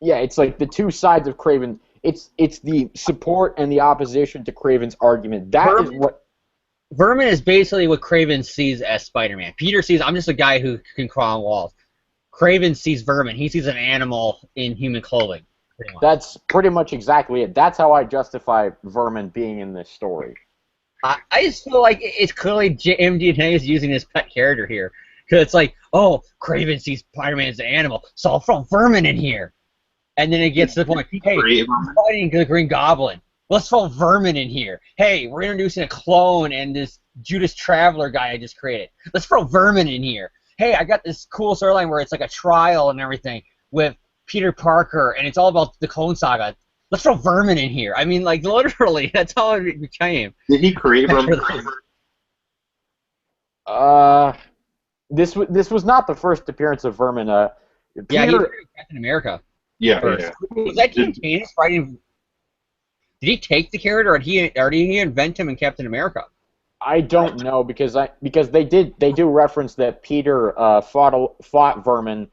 Yeah, it's like the two sides of Craven. It's the support and the opposition to Craven's argument. Vermin is basically what Craven sees as Spider-Man. Peter sees, I'm just a guy who can crawl on walls. Craven sees Vermin. He sees an animal in human clothing. That's pretty much exactly it. That's how I justify Vermin being in this story. I just feel like it's clearly MDNA is using his pet character here. Because it's like, oh, Craven sees Spider-Man as an animal, so I'll throw Vermin in here. And then it gets to the point, hey, we're fighting the Green Goblin. Let's throw Vermin in here. Hey, we're introducing a clone and this Judas Traveler guy I just created. Let's throw Vermin in here. Hey, I got this cool storyline where it's like a trial and everything with Peter Parker, and it's all about the Clone Saga. Let's throw Vermin in here. I mean, like, literally, that's how it became. Did he create Vermin? This was not the first appearance of Vermin. Yeah, he created Captain America. Yeah. Was that Jim Tannis writing? Did he take the character, or did he invent him in Captain America? I don't know, because they do reference that Peter fought Vermin.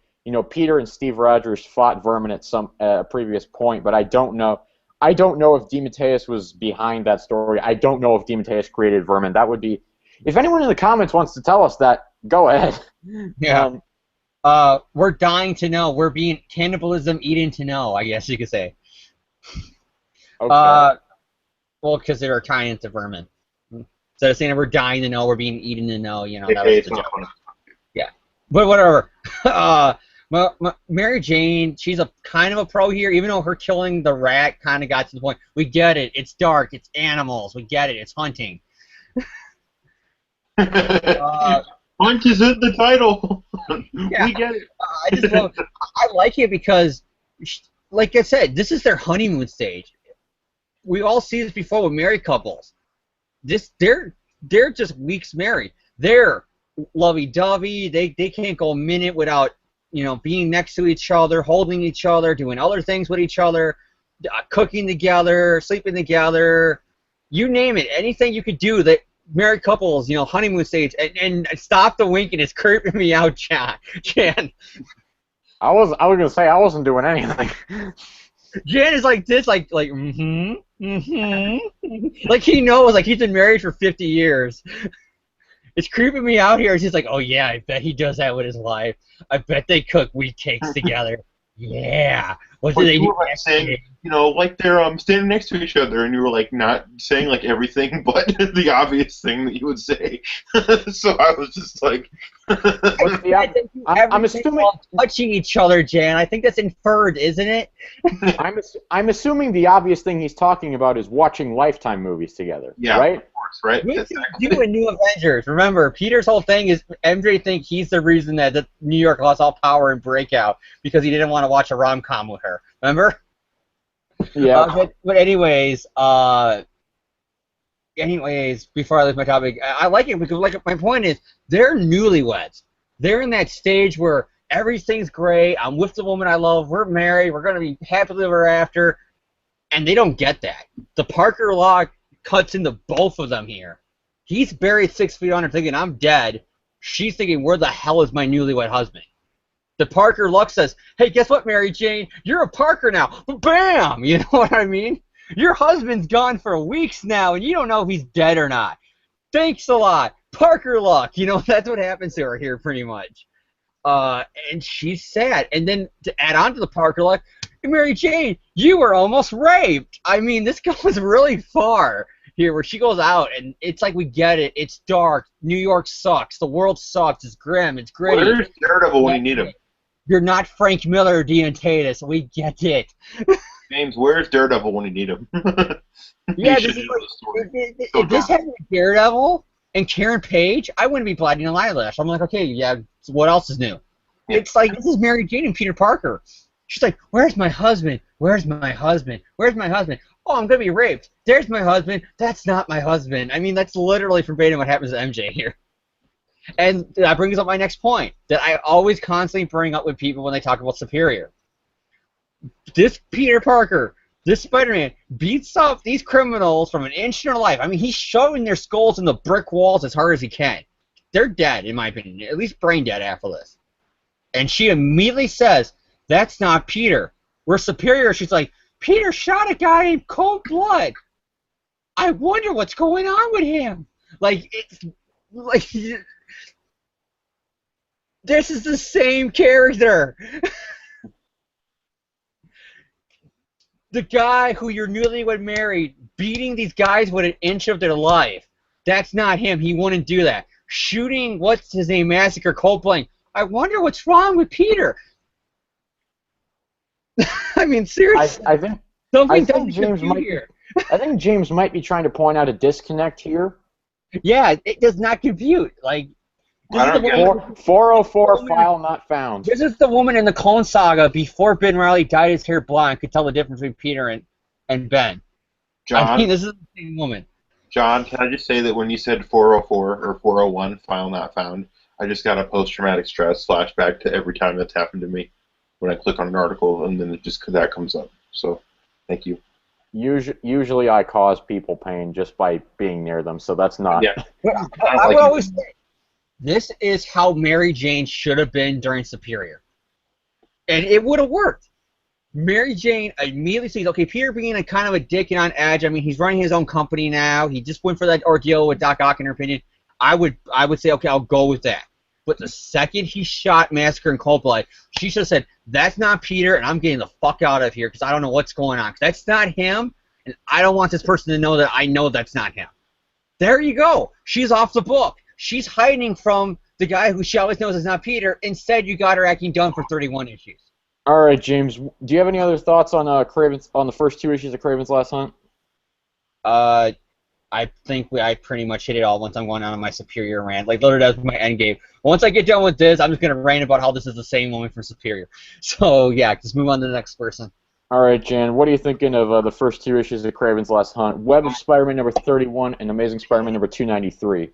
Peter and Steve Rogers fought Vermin at some previous point, but I don't know. I don't know if DeMatteis was behind that story. I don't know if DeMatteis created Vermin. That would be, if anyone in the comments wants to tell us that, go ahead. Yeah. We're dying to know. We're being cannibalism eating to know, I guess you could say. Okay. Well, because they were tying into Vermin. Instead of saying we're dying to know, we're being eaten to know. That was the joke. Yeah. But whatever. Mary Jane, she's a kind of a pro here, even though her killing the rat kind of got to the point. We get it. It's dark. It's animals. We get it. It's hunting. Hunt is in the title. Yeah, we get it. I like it because, like I said, this is their honeymoon stage. We all see this before with married couples. They're just weeks married. They're lovey-dovey. They can't go a minute without being next to each other, holding each other, doing other things with each other, cooking together, sleeping together. You name it. Anything you could do that. Married couples, honeymoon stage, and stop the winking. It's creeping me out, Jan. I was gonna say I wasn't doing anything. Jan is like this, like like he knows, like he's been married for 50 years. It's creeping me out here. It's just like, oh yeah, I bet he does that with his wife. I bet they cook wheat cakes together. Yeah. What do they do? Like saying, like they're standing next to each other, and you were like not saying like everything, but the obvious thing that you would say. So I was just like, I'm assuming touching each other, Jan. I think that's inferred, isn't it? I'm assuming the obvious thing he's talking about is watching Lifetime movies together. Yeah, right? Of course, right. We do a New Avengers. Remember, Peter's whole thing is MJ think he's the reason that New York lost all power in Breakout because he didn't want to watch a rom-com with her. Remember? Yeah. But anyways, before I leave my topic, I like it because, like, my point is, they're newlyweds. They're in that stage where everything's great. I'm with the woman I love. We're married. We're gonna be happily ever after, and they don't get that. The Parker law cuts into both of them here. He's buried 6 feet under, thinking I'm dead. She's thinking, where the hell is my newlywed husband? The Parker Luck says, hey, guess what, Mary Jane? You're a Parker now. Bam! You know what I mean? Your husband's gone for weeks now, and you don't know if he's dead or not. Thanks a lot. Parker Luck. You know, that's what happens to her here pretty much. And she's sad. And then to add on to the Parker Luck, Mary Jane, you were almost raped. I mean, this goes really far here where she goes out, and it's like we get it. It's dark. New York sucks. The world sucks. It's grim. It's gritty. Well, there's Daredevil when you need him. You're not Frank Miller or Dean Tatus. We get it. James, where's Daredevil when you need him? Yeah, if this had been Daredevil and Karen Page, I wouldn't be blooding an eyelash. I'm like, okay, yeah, so what else is new? Yeah. It's like, this is Mary Jane and Peter Parker. She's like, where's my husband? Where's my husband? Where's my husband? Oh, I'm going to be raped. There's my husband. That's not my husband. I mean, that's literally verbatim what happens to MJ here. And that brings up my next point that I always constantly bring up with people when they talk about Superior. This Peter Parker, this Spider-Man, beats up these criminals from an inch in their life. I mean, he's shoving their skulls in the brick walls as hard as he can. They're dead, in my opinion, at least brain dead after this. And she immediately says, that's not Peter. We're Superior. She's like, Peter shot a guy in cold blood. I wonder what's going on with him. Like, it's like, this is the same character. The guy who your newlywed married, beating these guys with an inch of their life. That's not him. He wouldn't do that. Shooting, what's his name, Massacre, Coldplay. I wonder what's wrong with Peter. I mean, seriously. I think James might be trying to point out a disconnect here. Yeah, it does not compute. Like, this is the 404 file not found. This is the woman in the Clone Saga before Ben Reilly dyed his hair blonde could tell the difference between Peter and Ben. John, I mean, this is the same woman. John, can I just say that when you said 404 or 401 file not found, I just got a post-traumatic stress flashback to every time that's happened to me when I click on an article and then that comes up. So, thank you. Usually I cause people pain just by being near them, so that's not... Yeah. I would always say, this is how Mary Jane should have been during Superior. And it would have worked. Mary Jane immediately sees, okay, Peter being a kind of a dick and on edge. I mean, he's running his own company now. He just went for that ordeal with Doc Ock, in her opinion. I would say, okay, I'll go with that. But the second he shot Massacre and Coldplay, she should have said, that's not Peter, and I'm getting the fuck out of here because I don't know what's going on. That's not him, and I don't want this person to know that I know that's not him. There you go. She's off the book. She's hiding from the guy who she always knows is not Peter. Instead, you got her acting dumb for 31 issues. All right, James. Do you have any other thoughts on Kraven's on the first 2 issues of Kraven's Last Hunt? I think I pretty much hit it all once I'm going on my Superior rant. Like, literally, that's my end game. Once I get done with this, I'm just going to rant about how this is the same woman from Superior. So, yeah, just move on to the next person. All right, Jan, what are you thinking of the first 2 issues of Kraven's Last Hunt? Web of Spider-Man number 31 and Amazing Spider-Man number 293.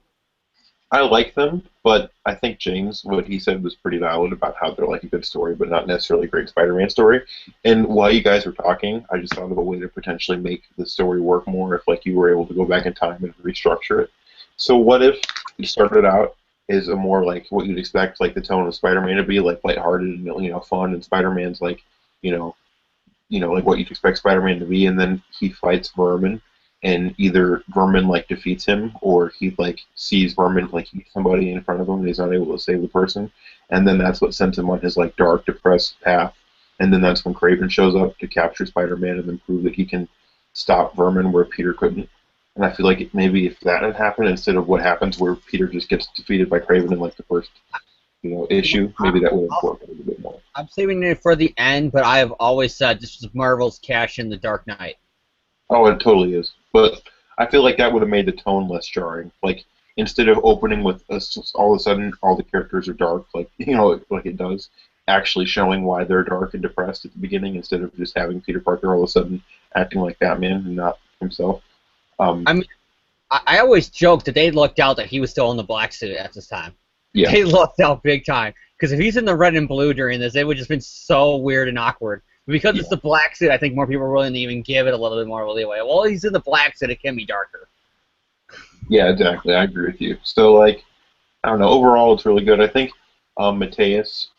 I like them, but I think James, what he said was pretty valid about how they're like a good story, but not necessarily a great Spider-Man story. And while you guys were talking, I just thought of a way to potentially make the story work more if like you were able to go back in time and restructure it. So what if you started out as a more like what you'd expect like the tone of Spider-Man to be, like lighthearted and fun, and Spider-Man's like like what you'd expect Spider-Man to be, and then he fights Vermin. And either Vermin like defeats him, or he like sees Vermin like eat somebody in front of him, and he's not able to save the person, and then that's what sends him on his like dark, depressed path. And then that's when Kraven shows up to capture Spider-Man and then prove that he can stop Vermin where Peter couldn't. And I feel like maybe if that had happened instead of what happens where Peter just gets defeated by Kraven in like the first issue, maybe that would have worked a little bit more. I'm saving it for the end, but I have always said this was Marvel's cash in the Dark Knight. Oh, it totally is. But I feel like that would have made the tone less jarring. Like, instead of opening with all of a sudden all the characters are dark, like it does, actually showing why they're dark and depressed at the beginning instead of just having Peter Parker all of a sudden acting like Batman and not himself. I mean, I always joke that they lucked out that he was still in the black suit at this time. Yeah. They lucked out big time. Because if he's in the red and blue during this, it would just been so weird and awkward. Because it's the black suit, I think more people are willing to even give it a little bit more leeway. Well, he's in the black suit, it can be darker. Yeah, exactly. I agree with you. So, like, I don't know. Overall, it's really good. I think Mateus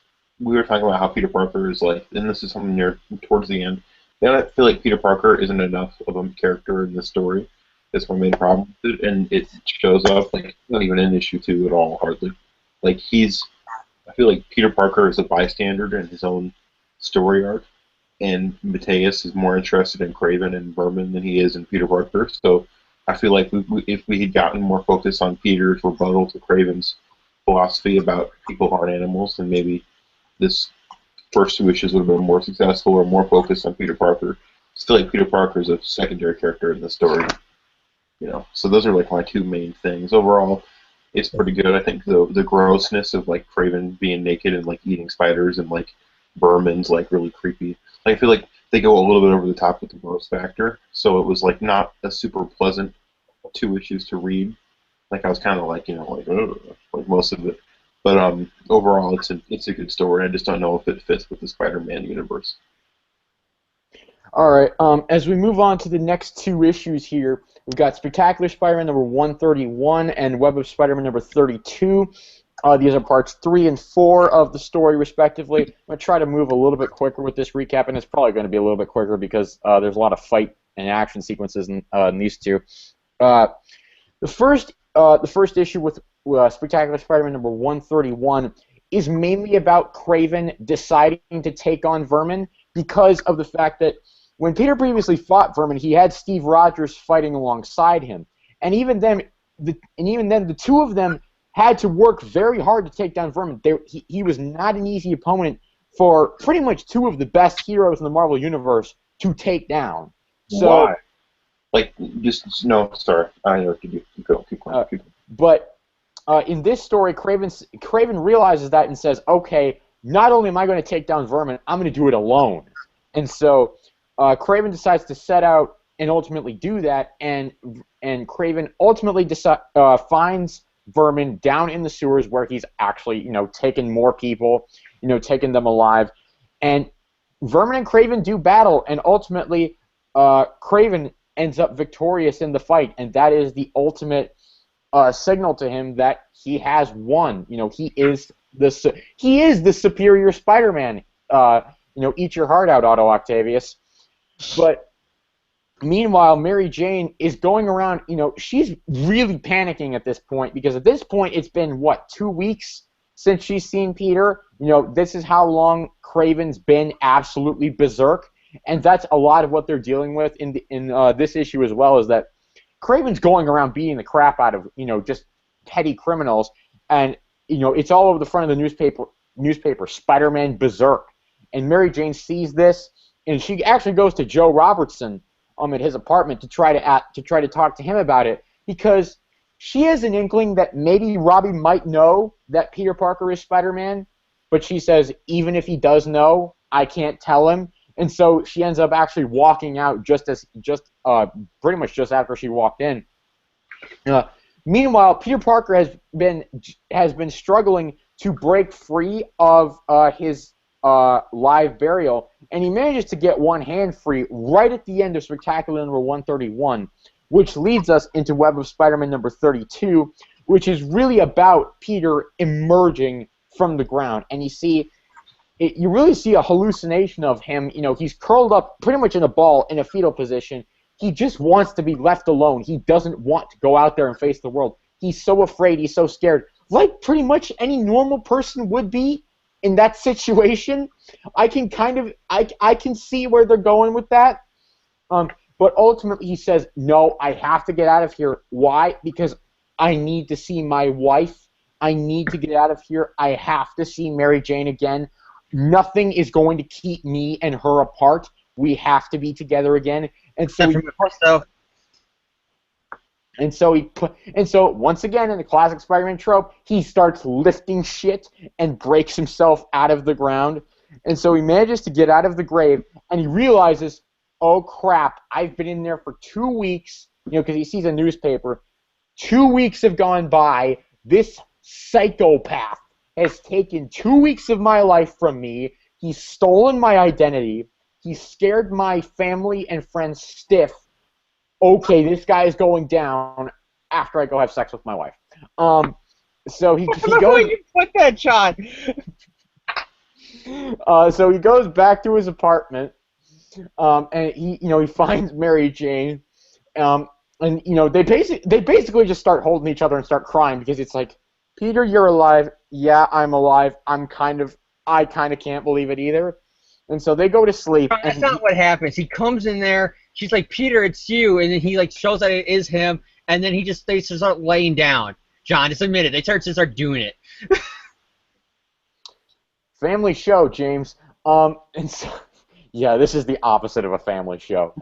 we were talking about how Peter Parker is like, and this is something near towards the end. And I feel like Peter Parker isn't enough of a character in the story. That's my main problem with it, and it shows up like not even in issue 2 at all, hardly. Like I feel like Peter Parker is a bystander in his own story arc, and Mateus is more interested in Craven and Vermin than he is in Peter Parker. So I feel like if we had gotten more focus on Peter's rebuttal to Craven's philosophy about people aren't animals, then maybe this first 2 issues would have been more successful or more focused on Peter Parker. Still, like Peter Parker is a secondary character in the story. So those are like my 2 main things. Overall, it's pretty good. I think the grossness of like Craven being naked and like eating spiders and like Vermin's like really creepy. Like, I feel like they go a little bit over the top with the gross factor, so it was like not a super pleasant 2 issues to read. Like I was kind of like like ugh, like most of it. But overall, it's a good story. I just don't know if it fits with the Spider-Man universe. All right. As we move on to the next 2 issues here, we've got Spectacular Spider-Man number 131 and Web of Spider-Man number 32. These are parts 3 and 4 of the story, respectively. I'm going to try to move a little bit quicker with this recap, and it's probably going to be a little bit quicker because there's a lot of fight and action sequences in these 2. The first issue with Spectacular Spider-Man number 131 is mainly about Craven deciding to take on Vermin because of the fact that when Peter previously fought Vermin, he had Steve Rogers fighting alongside him, and even then, the 2 of them had to work very hard to take down Vermin. He was not an easy opponent for pretty much 2 of the best heroes in the Marvel Universe to take down. So, why? Like, just no. Sorry, I interrupted you. Keep going. But in this story, Craven realizes that and says, "Okay, not only am I going to take down Vermin, I'm going to do it alone." And so Craven decides to set out and ultimately do that, and Craven ultimately finds Vermin down in the sewers where he's actually taken more people, taken them alive, and Vermin and Craven do battle, and ultimately Craven ends up victorious in the fight, and that is the ultimate signal to him that he has won. He is the superior Spider-Man. Eat your heart out, Otto Octavius. But meanwhile, Mary Jane is going around. She's really panicking at this point because at this point it's been 2 weeks since she's seen Peter. This is how long Craven's been absolutely berserk. And that's a lot of what they're dealing with in this issue as well, is that Craven's going around beating the crap out of, just petty criminals, and, it's all over the front of the newspaper, Spider-Man Berserk. And Mary Jane sees this, and she actually goes to Joe Robertson at his apartment to try to talk to him about it, because she has an inkling that maybe Robbie might know that Peter Parker is Spider-Man, but she says, even if he does know, I can't tell him. And so she ends up actually walking out pretty much just after she walked in. Meanwhile, Peter Parker has been struggling to break free of his live burial, and he manages to get one hand free right at the end of Spectacular number 131, which leads us into Web of Spider-Man number 32, which is really about Peter emerging from the ground, and you really see a hallucination of him. He's curled up pretty much in a ball in a fetal position. He just wants to be left alone. He doesn't want to go out there and face the world. He's so afraid. He's so scared. Like pretty much any normal person would be in that situation. I can see where they're going with that. But ultimately he says, no, I have to get out of here. Why? Because I need to see my wife. I need to get out of here. I have to see Mary Jane again. Nothing is going to keep me and her apart. We have to be together again. And so, once again, in the classic Spider-Man trope, he starts lifting shit and breaks himself out of the ground. And so he manages to get out of the grave, and he realizes, oh crap, I've been in there for 2 weeks, because he sees a newspaper. 2 weeks have gone by. This psychopath has taken 2 weeks of my life from me. He's stolen my identity. He's scared my family and friends stiff. Okay, this guy is going down after I go have sex with my wife. So he goes. You put that, John. So he goes back to his apartment, and he finds Mary Jane, and they basically just start holding each other and start crying because it's like, Peter, you're alive. Yeah, I'm alive. I kind of can't believe it either. And so they go to sleep. That's not what happens. He comes in there. She's like, Peter, it's you, and then he like shows that it is him, and then they start laying down. John, just admit it. They start doing it. Family show, James. And so, yeah, this is the opposite of a family show.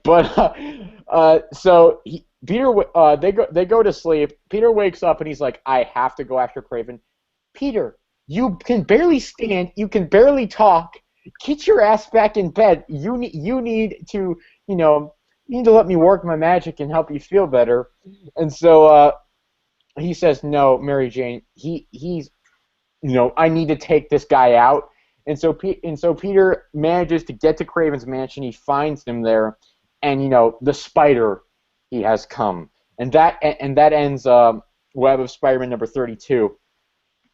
But they go to sleep. Peter wakes up and he's like, I have to go after Craven. Peter, you can barely stand. You can barely talk. Get your ass back in bed. You need to let me work my magic and help you feel better. And so he says, no, Mary Jane. He's I need to take this guy out. And so Peter manages to get to Craven's mansion. He finds him there, and the spider, he has come, and that ends Web of Spider-Man number 32.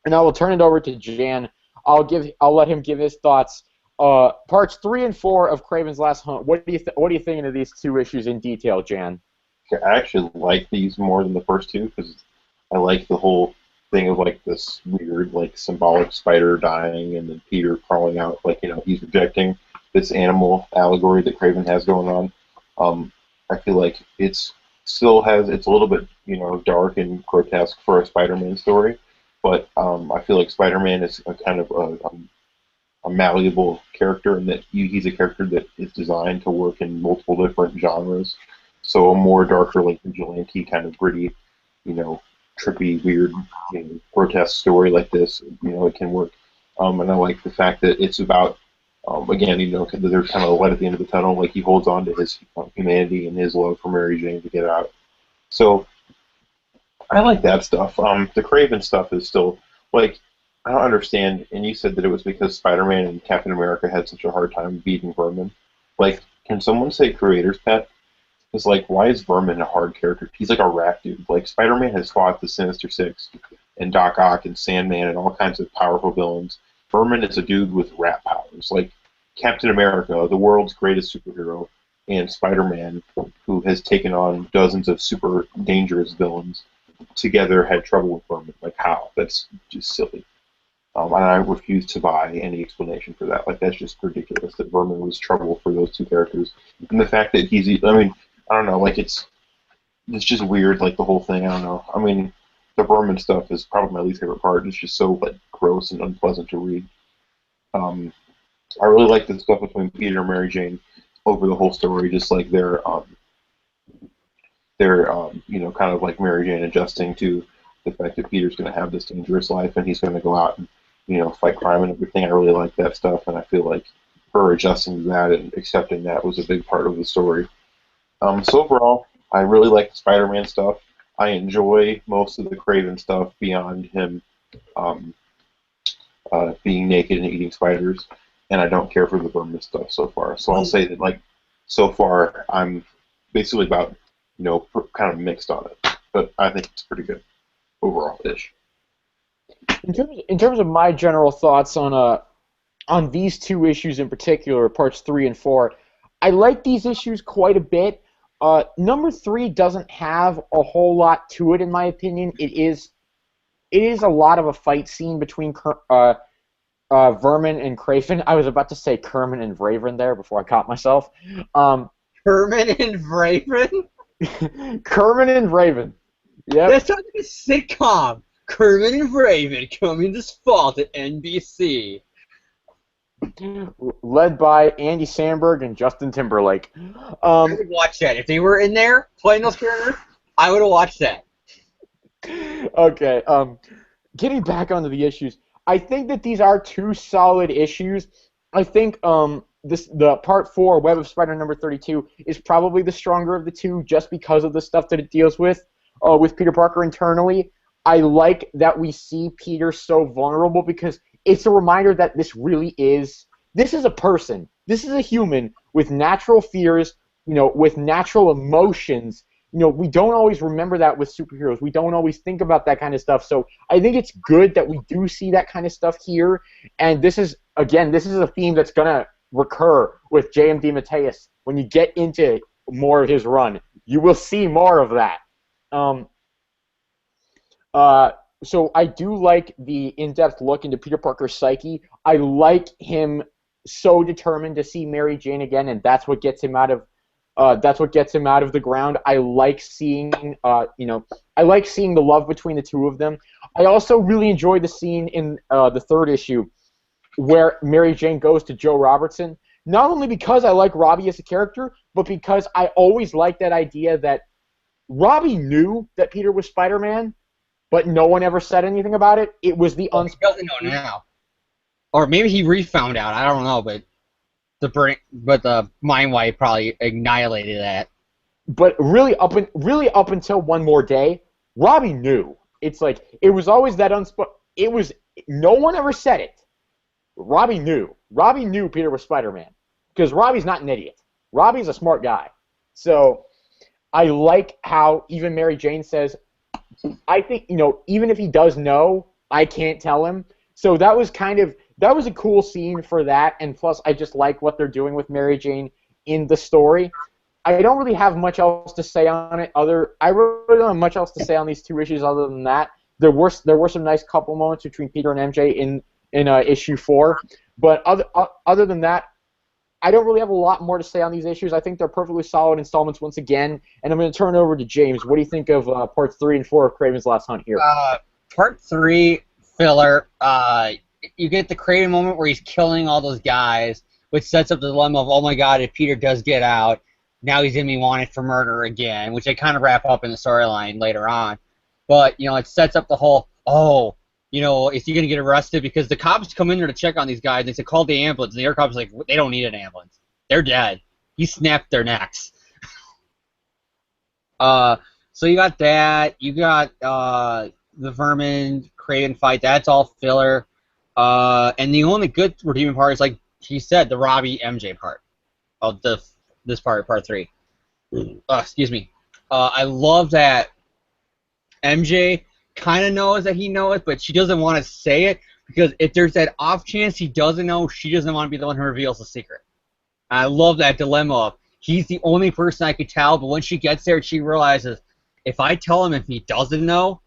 And I will turn it over to Jan. I'll let him give his thoughts. Parts 3 and 4 of Craven's Last Hunt. What are you thinking of these two issues in detail, Jan? I actually like these more than the first two because I like the whole thing of like this weird like symbolic spider dying and then Peter crawling out like he's rejecting this animal allegory that Craven has going on. I feel like it's a little bit dark and grotesque for a Spider-Man story, but I feel like Spider-Man is a kind of a malleable character in that he's a character that is designed to work in multiple different genres. So a more darker like vigilante kind of gritty, trippy, weird, grotesque story like this, it can work. And I like the fact that it's about, again, there's kind of a light at the end of the tunnel. Like he holds on to his humanity and his love for Mary Jane to get out. So I like that stuff. The Craven stuff is still like I don't understand. And you said that it was because Spider-Man and Captain America had such a hard time beating Vermin. Like, can someone say creator's pet? It's like, why is Vermin a hard character? He's like a rat dude. Like, Spider-Man has fought the Sinister Six and Doc Ock and Sandman and all kinds of powerful villains. Vermin is a dude with rat powers. Like, Captain America, the world's greatest superhero, and Spider-Man, who has taken on dozens of super dangerous villains, together had trouble with Vermin. Like, how? That's just silly. And I refuse to buy any explanation for that. Like, that's just ridiculous that Vermin was trouble for those two characters. And the fact that I don't know, like, it's just weird, like, the whole thing, I don't know. I mean, the Vermin stuff is probably my least favorite part. It's just so, like, gross and unpleasant to read. I really like the stuff between Peter and Mary Jane over the whole story, just like they're kind of like Mary Jane adjusting to the fact that Peter's going to have this dangerous life and he's going to go out and, fight crime and everything. I really like that stuff, and I feel like her adjusting to that and accepting that was a big part of the story. So overall, I really like the Spider-Man stuff. I enjoy most of the Craven stuff beyond him being naked and eating spiders, and I don't care for the Vermin stuff so far. So I'll say that, like, so far I'm basically about, kind of mixed on it, but I think it's pretty good overall-ish. In terms of my general thoughts on these two issues in particular, parts 3 and 4, I like these issues quite a bit. Number 3 doesn't have a whole lot to it, in my opinion. It is a lot of a fight scene between Vermin and Craven. I was about to say Kermit and Vraven there before I caught myself. Kermit and Vraven? Kermit and Vraven. Yep. That sounds like a sitcom. Kermit and Vraven coming this fall to NBC. Led by Andy Samberg and Justin Timberlake. I would watch that. If they were in there playing those characters, I would have watched that. Okay, getting back onto the issues, I think that these are two solid issues. I think the part 4, Web of Spider number 32, is probably the stronger of the two just because of the stuff that it deals with Peter Parker internally. I like that we see Peter so vulnerable because it's a reminder that this is a person. This is a human with natural fears, with natural emotions, we don't always remember that with superheroes. We don't always think about that kind of stuff. So I think it's good that we do see that kind of stuff here. And this is a theme that's going to recur with J.M. DeMatteis. When you get into more of his run, you will see more of that. So I do like the in-depth look into Peter Parker's psyche. I like him so determined to see Mary Jane again, and that's what gets him out of the ground. I like seeing the love between the two of them. I also really enjoy the scene in the third issue where Mary Jane goes to Joe Robertson. Not only because I like Robbie as a character, but because I always liked that idea that Robbie knew that Peter was Spider-Man, but no one ever said anything about it. It was the He doesn't know now, or maybe he re-found out. I don't know, but the mind wipe probably annihilated that. But really up until one more day, Robbie knew. It's like it was always that no one ever said it. Robbie knew. Robbie knew Peter was Spider-Man because Robbie's not an idiot. Robbie's a smart guy. So I like how even Mary Jane says, I think, even if he does know, I can't tell him. So that was a cool scene for that, and plus I just like what they're doing with Mary Jane in the story. I don't really have much else to say on it. I really don't have much else to say on these two issues other than that. There were some nice couple moments between Peter and MJ in issue 4, but other than that, I don't really have a lot more to say on these issues. I think they're perfectly solid installments once again, and I'm going to turn it over to James. What do you think of parts 3 and 4 of Kraven's Last Hunt here? Part 3, filler. You get the Kraven moment where he's killing all those guys, which sets up the dilemma of, oh my god, if Peter does get out, now he's going to be wanted for murder again, which they kind of wrap up in the storyline later on. But, it sets up the whole, is he going to get arrested? Because the cops come in there to check on these guys, and they say, call the ambulance. And the air cops are like, they don't need an ambulance. They're dead. He snapped their necks. So you got that. You got the Vermin, Kraven fight. That's all filler. And the only good redeeming part is, like he said, the Robbie MJ part of this part 3. Excuse me. I love that MJ kind of knows that he knows, but she doesn't want to say it because if there's that off chance he doesn't know, she doesn't want to be the one who reveals the secret. I love that dilemma of he's the only person I could tell, but when she gets there, she realizes if I tell him if he doesn't know,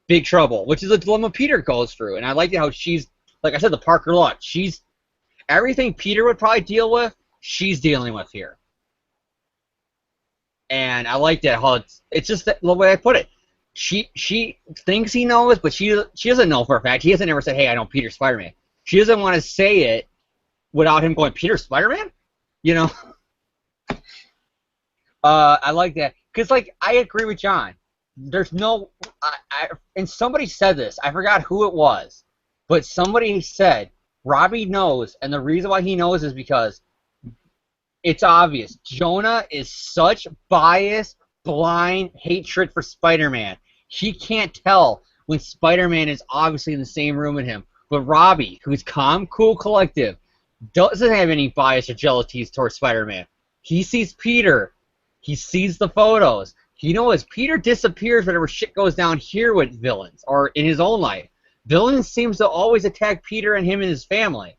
big trouble, which is a dilemma Peter goes through. And I like how she's, like I said, the Parker lot. She's everything Peter would probably deal with, she's dealing with here. And I like that how it's just the way I put it. She thinks he knows, but she doesn't know for a fact. He hasn't ever said, hey, I know Peter Spider-Man. She doesn't want to say it without him going, Peter Spider-Man? I like that. Because, I agree with John. There's no... and somebody said this. I forgot who it was. But somebody said, Robbie knows, and the reason why he knows is because it's obvious. Jonah is such biased, blind hatred for Spider-Man. He can't tell when Spider-Man is obviously in the same room with him. But Robbie, who's calm, cool, collective, doesn't have any bias or jealousies towards Spider-Man. He sees Peter. He sees the photos. He knows Peter disappears whenever shit goes down here with villains or in his own life. Villains seems to always attack Peter and him and his family.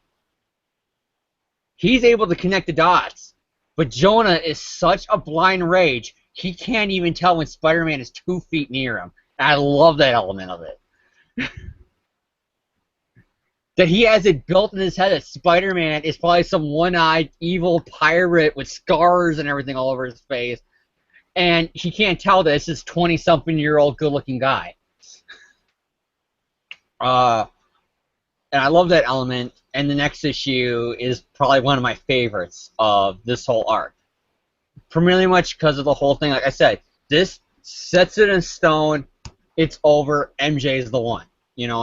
He's able to connect the dots. But Jonah is such a blind rage, he can't even tell when Spider-Man is 2 feet near him. And I love that element of it. That he has it built in his head that Spider-Man is probably some one-eyed evil pirate with scars and everything all over his face. And he can't tell that it's this 20-something-year-old good-looking guy. And I love that element. And the next issue is probably one of my favorites of this whole arc. Primarily much because of the whole thing. Like I said, this sets it in stone. It's over. MJ is the one.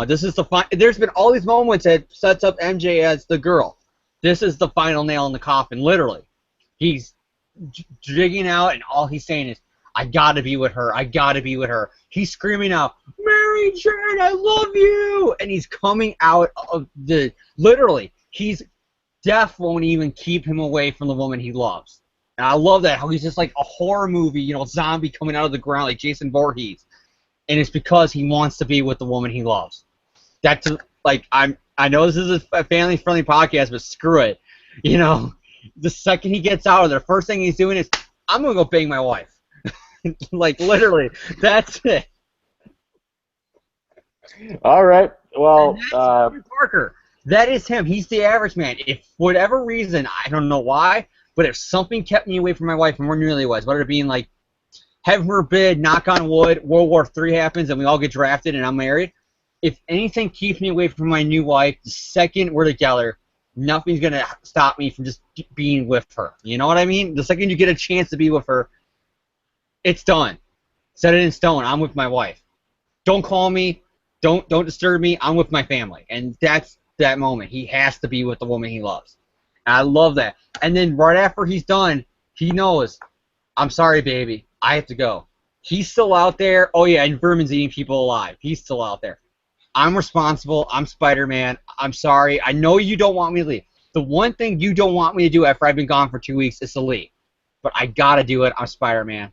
This is the there's been all these moments that sets up MJ as the girl. This is the final nail in the coffin, literally. He's digging out, and all he's saying is, I gotta be with her. I gotta be with her. He's screaming out, Mary Jane, I love you! And he's coming out of literally, death won't even keep him away from the woman he loves. And I love that, how he's just like a horror movie, you know, zombie coming out of the ground like Jason Voorhees. And it's because he wants to be with the woman he loves. That's like, I know this is a family-friendly podcast, but screw it. You know, the second he gets out of there, the first thing he's doing is, I'm going to go bang my wife. Like, literally, that's it. All right. Well, Parker. That is him. He's the average man. If for whatever reason, I don't know why, but if something kept me away from my wife and we're newlyweds, whether it being like, heaven forbid, knock on wood, World War III happens and we all get drafted and I'm married, if anything keeps me away from my new wife, the second we're together, nothing's going to stop me from just being with her. You know what I mean? The second you get a chance to be with her, it's done. Set it in stone. I'm with my wife. Don't call me. Don't disturb me. I'm with my family. And that's that moment. He has to be with the woman he loves. And I love that. And then right after he's done, he knows, I'm sorry, baby. I have to go. He's still out there. Oh, yeah, and Vermin's eating people alive. He's still out there. I'm responsible. I'm Spider-Man. I'm sorry. I know you don't want me to leave. The one thing you don't want me to do after I've been gone for 2 weeks is to leave. But I got to do it. I'm Spider-Man.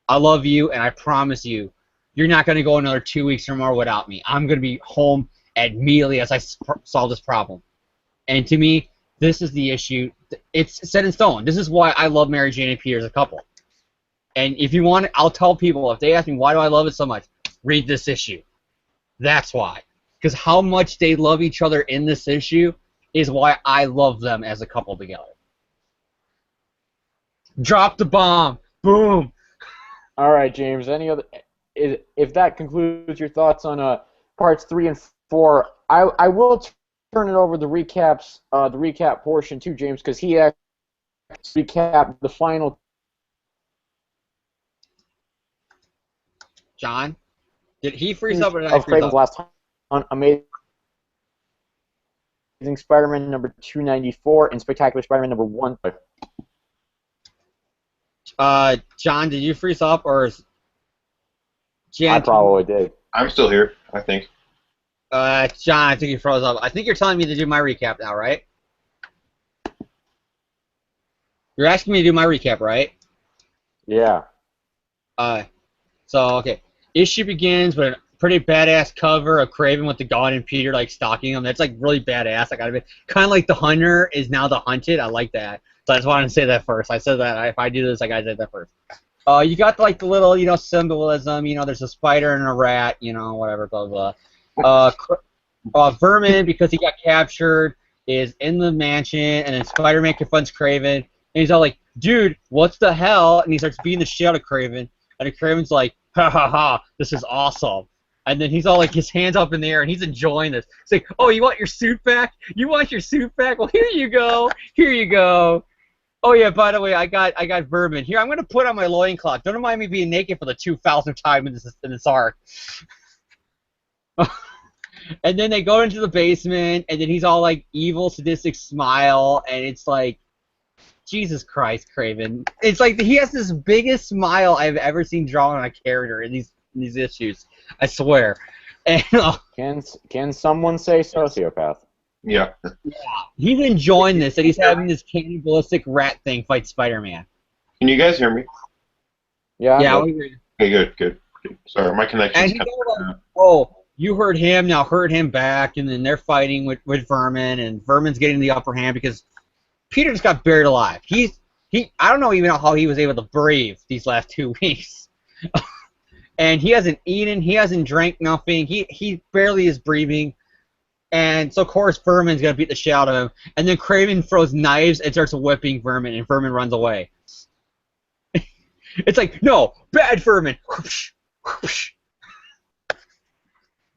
I love you, and I promise you, you're not going to go another 2 weeks or more without me. I'm going to be home immediately as I solve this problem. And to me, this is the issue. It's set in stone. This is why I love Mary Jane and Peter as a couple. And if you want, I'll tell people, if they ask me why do I love it so much, read this issue. That's why. Because how much they love each other in this issue is why I love them as a couple together. Drop the bomb. Boom. All right, James. Any other? If that concludes your thoughts on parts 3 and 4, I will turn it over the recap portion to James, because he actually recapped the final. John, did he freeze up or did I of freeze Craven's up? last on Amazing Spider-Man number 294 and Spectacular Spider-Man number 1. John, did you freeze up or is Jan? I probably did. I'm still here, I think. John, I think you froze up. I think you're telling me to do my recap now, right? You're asking me to do my recap, right? Yeah. So okay. Issue begins with a pretty badass cover of Kraven with the gun and Peter like stalking him. That's like really badass. I gotta be kind of like the hunter is now the hunted. I like that. So I just wanted to say that first. I said that if I do this, I gotta say that first. You got like the little symbolism. There's a spider and a rat. Whatever. Blah blah. Vermin, because he got captured, is in the mansion, and then Spider-Man confronts Kraven, and he's all like, "Dude, what's the hell?" And he starts beating the shit out of Kraven, and Kraven's like, "Ha ha ha, this is awesome." And then he's all like, his hands up in the air, and he's enjoying this. He's like, "Oh, you want your suit back? You want your suit back? Well, here you go. Here you go. Oh yeah, by the way, I got Vermin. Here, I'm gonna put on my loincloth. Don't mind me being naked for the 2,000th time in this arc." And then they go into the basement, and then he's all like evil, sadistic smile, and it's like, Jesus Christ, Kraven. It's like he has this biggest smile I've ever seen drawn on a character in these issues. I swear. And, Can someone say sociopath? Yeah. Yeah, he's enjoying this, and he's having this cannibalistic rat thing fight Spider-Man. Can you guys hear me? Yeah. Yeah. Okay, good. Sorry, my connection's And he's all like, "Oh, you hurt him, now hurt him back," and then they're fighting with Vermin, and Vermin's getting the upper hand because Peter just got buried alive. I don't know even how he was able to brave these last 2 weeks. And he hasn't eaten, he hasn't drank nothing, he barely is breathing. And so, of course, Vermin's going to beat the shit out of him. And then Kraven throws knives and starts whipping Vermin, and Vermin runs away. It's like, no, bad Vermin. Whoosh, whoosh.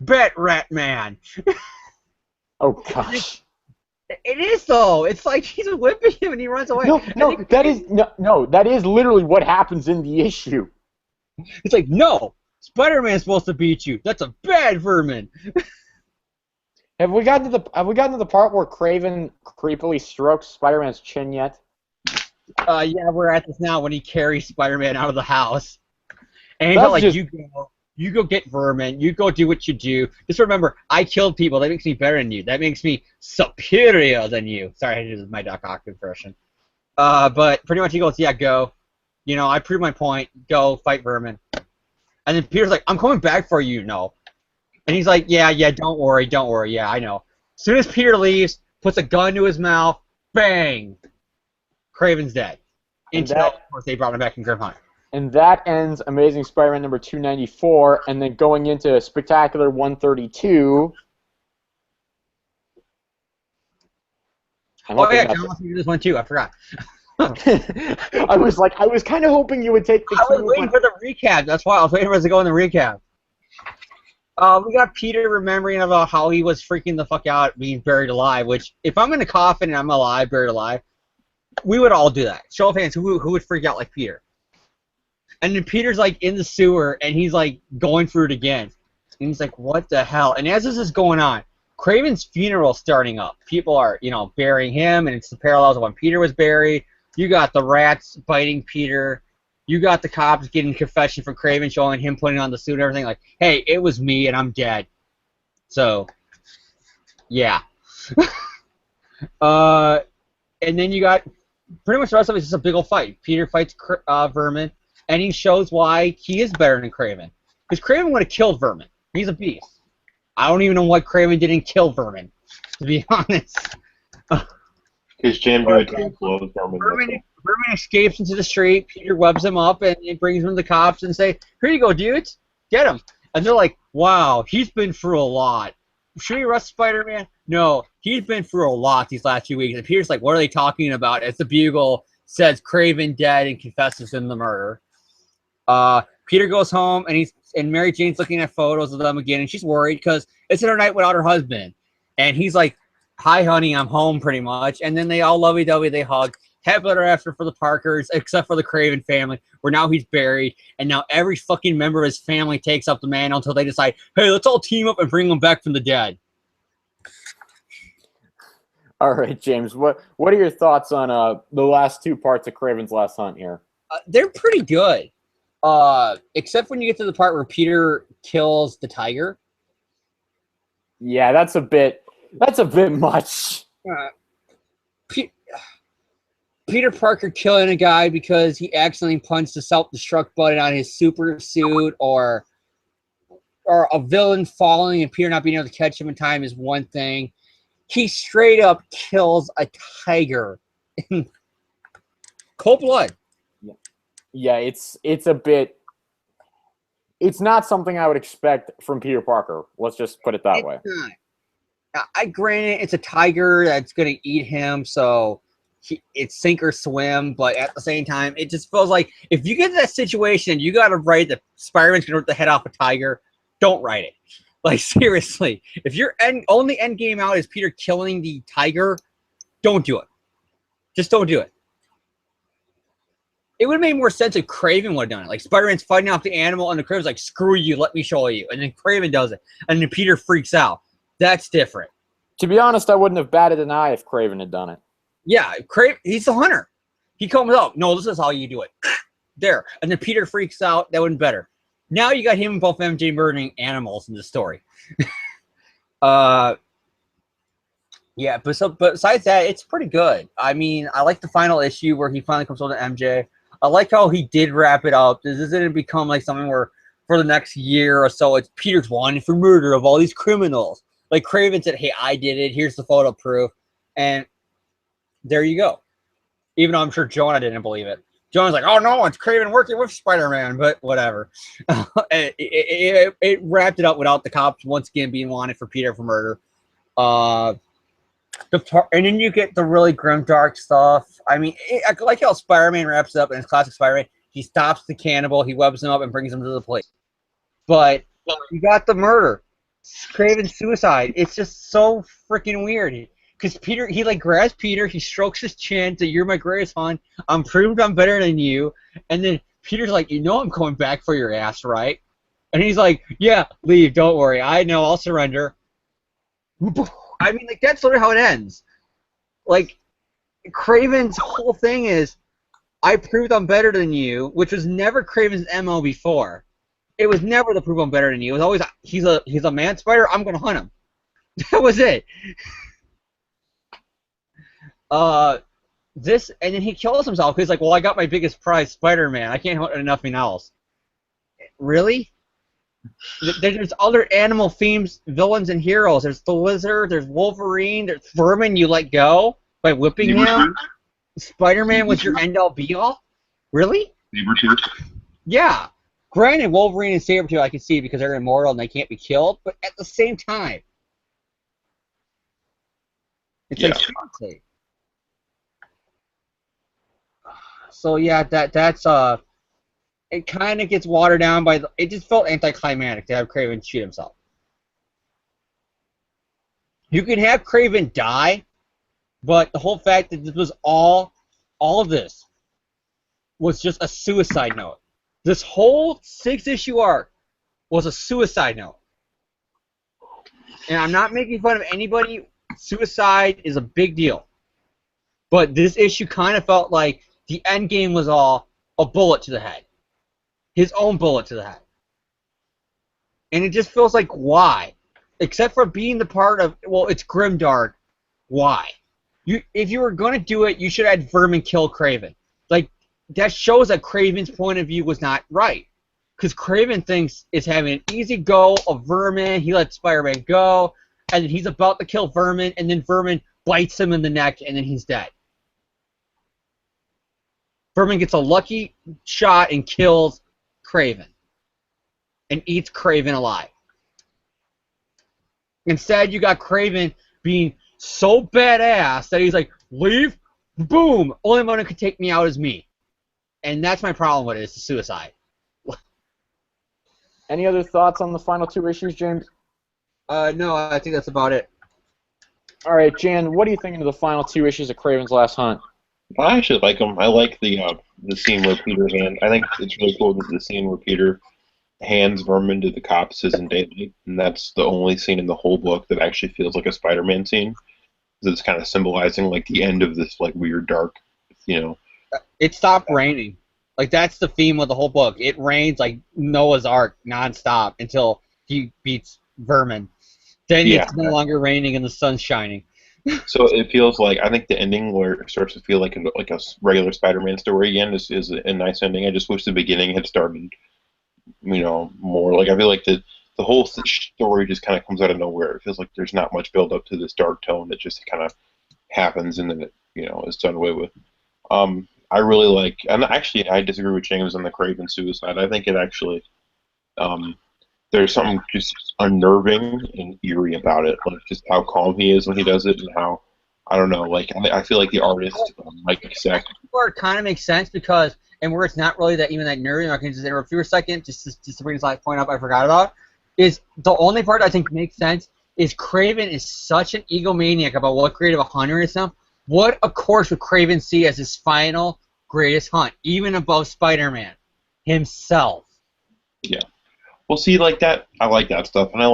Bat Rat Man. Oh, gosh. It is, though. It's like he's whipping him and he runs away. That is literally what happens in the issue. It's like, no, Spider-Man's supposed to beat you. That's a bad Vermin. Have we gotten to the part where Kraven creepily strokes Spider-Man's chin yet? Yeah, we're at this now when he carries Spider-Man out of the house. And he's That's like, just... you go get Vermin, you go do what you do. Just remember, I killed people. That makes me better than you. That makes me superior than you. Sorry, I did my Doc Ock impression. But pretty much he goes, yeah, go. You know, I proved my point. Go fight Vermin. And then Peter's like, I'm coming back for you. No. And he's like, yeah, don't worry. Yeah, I know. As soon as Peter leaves, puts a gun to his mouth, bang, Kraven's dead. Until, of course, they brought him back in Grim Hunt. And that ends Amazing Spider-Man number 294, and then going into Spectacular 132. Oh yeah, John wants me to do this one too. I forgot. I was kind of hoping you would take the. I was waiting for the recap. That's why I was waiting for us to go in the recap. We got Peter remembering about how he was freaking the fuck out being buried alive. Which, if I'm in a coffin and I'm alive, buried alive, we would all do that. Show of hands, who would freak out like Peter? And then Peter's like in the sewer and he's like going through it again. And he's like, what the hell? And as this is going on, Kraven's funeral's starting up. People are, you know, burying him, and it's the parallels of when Peter was buried. You got the rats biting Peter. You got the cops getting confession from Kraven, showing him putting on the suit and everything. Like, hey, it was me, and I'm dead. So, yeah. And then you got pretty much the rest of it is just a big old fight. Peter fights Vermin, and he shows why he is better than Kraven. Because Kraven would have killed Vermin. He's a beast. I don't even know why Kraven didn't kill Vermin, to be honest. Because Jam Dude clothes Vermin escapes into the street. Peter webs him up and it brings him to the cops and say, here you go, dudes. Get him. And they're like, wow, he's been through a lot. Should we arrest Spider-Man? No, he's been through a lot these last few weeks. And Peter's like, what are they talking about? As the Bugle says Kraven dead and confesses in the murder. Peter goes home and Mary Jane's looking at photos of them again, and she's worried because it's her night without her husband. And he's like, hi, honey, I'm home, pretty much. And then they all lovey-dovey, they hug. Happy ever after for the Parkers, except for the Kraven family, where now he's buried, and now every fucking member of his family takes up the mantle until they decide, hey, let's all team up and bring him back from the dead. All right, James, what are your thoughts on the last two parts of Kraven's Last Hunt here? They're pretty good. Except when you get to the part where Peter kills the tiger. Yeah, that's a bit much. Peter Parker killing a guy because he accidentally punched the self-destruct button on his super suit, or a villain falling and Peter not being able to catch him in time is one thing. He straight up kills a tiger in cold blood. Yeah, it's a bit. It's not something I would expect from Peter Parker. Let's just put it that way. I granted it's a tiger that's gonna eat him, so it's sink or swim. But at the same time, it just feels like if you get to that situation, you got to write that Spider-Man's gonna rip the head off a tiger. Don't write it. Like, seriously, if your only end game out is Peter killing the tiger, don't do it. Just don't do it. It would have made more sense if Kraven would have done it. Like, Spider-Man's fighting off the animal, and the Kraven's like, screw you, let me show you. And then Kraven does it. And then Peter freaks out. That's different. To be honest, I wouldn't have batted an eye if Kraven had done it. Yeah, Kraven, he's the hunter. He comes up. No, this is how you do it. There. And then Peter freaks out. That would have been better. Now you got him and both MJ murdering animals in the story. Yeah, but besides that, it's pretty good. I mean, I like the final issue where he finally comes over to MJ. I like how he did wrap it up. This didn't become like something where for the next year or so, it's Peter's wanted for murder of all these criminals. Like Kraven said, hey, I did it. Here's the photo proof. And there you go. Even though I'm sure Jonah didn't believe it. Jonah's like, oh, no, it's Kraven working with Spider-Man. But whatever. It wrapped it up without the cops once again being wanted for Peter for murder. And then you get the really grim, dark stuff. I mean, I like how Spider-Man wraps it up in his classic Spider-Man. He stops the cannibal, he webs him up, and brings him to the place. But you got the murder. Kraven's suicide. It's just so freaking weird. Because Peter, he like grabs Peter, he strokes his chin, says, you're my greatest hon. I'm proved I'm better than you. And then Peter's like, you know I'm coming back for your ass, right? And he's like, yeah, leave, don't worry. I know, I'll surrender. I mean, like, that's sort of how it ends. Like, Kraven's whole thing is, I proved I'm better than you, which was never Kraven's MO before. It was never the prove I'm better than you. It was always, he's a man spider, I'm going to hunt him. That was it. this, and then he kills himself because he's like, well, I got my biggest prize, Spider-Man. I can't hunt nothing else. Really? There's other animal themes, villains and heroes. There's the Lizard, there's Wolverine, there's Vermin you let go by whipping him. Spider-Man was your end-all be-all? Really? Sabretooth. Yeah. Granted, Wolverine and Sabretooth I can see because they're immortal and they can't be killed, but at the same time, it's like seriously. So yeah, that's it kind of gets watered down by it just felt anticlimactic to have Kraven shoot himself. You can have Kraven die, but the whole fact that this was all of this was just a suicide note. This whole 6-issue arc was a suicide note. And I'm not making fun of anybody. Suicide is a big deal. But this issue kind of felt like the end game was all a bullet to the head. His own bullet to the head. And it just feels like, why? Except for being the part of, well, it's grimdark. Why? If you were going to do it, you should have had Vermin kill Kraven. Like, that shows that Kraven's point of view was not right. Because Kraven thinks it's having an easy go of Vermin, he lets Spider-Man go, and then he's about to kill Vermin, and then Vermin bites him in the neck, and then he's dead. Vermin gets a lucky shot and kills Kraven. And eats Kraven alive. Instead, you got Kraven being so badass that he's like, leave, boom, only one who could take me out is me. And that's my problem with it, it's the suicide. Any other thoughts on the final 2 issues, James? No, I think that's about it. All right, Jan, what are you thinking of the final 2 issues of Kraven's Last Hunt? I actually like them. I like the scene where Peter's hand. I think it's really cool that the scene where Peter hands Vermin to the cops is in daylight, and that's the only scene in the whole book that actually feels like a Spider-Man scene. It's kind of symbolizing like the end of this like weird dark, you know. It stopped raining. Like that's the theme of the whole book. It rains like Noah's Ark nonstop until he beats Vermin. Then it's no longer raining and the sun's shining. So it feels like, I think the ending where it starts to feel like a regular Spider-Man story again is a nice ending. I just wish the beginning had started, you know, more. Like I feel like the whole story just kind of comes out of nowhere. It feels like there's not much build up to this dark tone that just kind of happens and then it, you know, is done away with. I really like, and actually I disagree with James on the Kraven suicide. I think it actually, there's something just unnerving and eerie about it, like just how calm he is when he does it, and how, I don't know, like I feel like the artist, Mike Sack. Where it kind of makes sense because, and where it's not really that even that nerdy, I can just interrupt you for a second, just to bring this last point up I forgot about, is the only part I think makes sense is Kraven is such an egomaniac about what creative a hunter is now. What, of course, would Kraven see as his final greatest hunt, even above Spider-Man himself? Yeah. Well, see, like that, I like that stuff, and I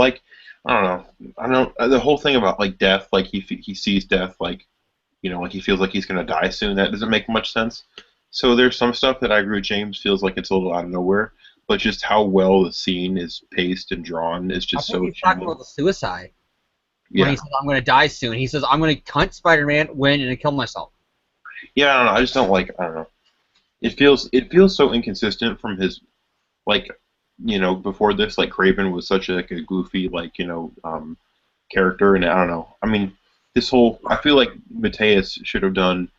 don't know, the whole thing about like death, like he sees death, like, you know, like he feels like he's gonna die soon. That doesn't make much sense. So there's some stuff that I agree with James feels like it's a little out of nowhere, but just how well the scene is paced and drawn is just so. He's talking about the suicide. Yeah. When he says, I'm going to die soon. He says, I'm going to hunt Spider-Man, win, and kill myself. Yeah, I don't know. I just don't like, I don't know. It feels so inconsistent from his, like, you know, before this, like, Kraven was such a goofy, like, you know, character, and I don't know. I mean, this whole, I feel like Mateus should have done,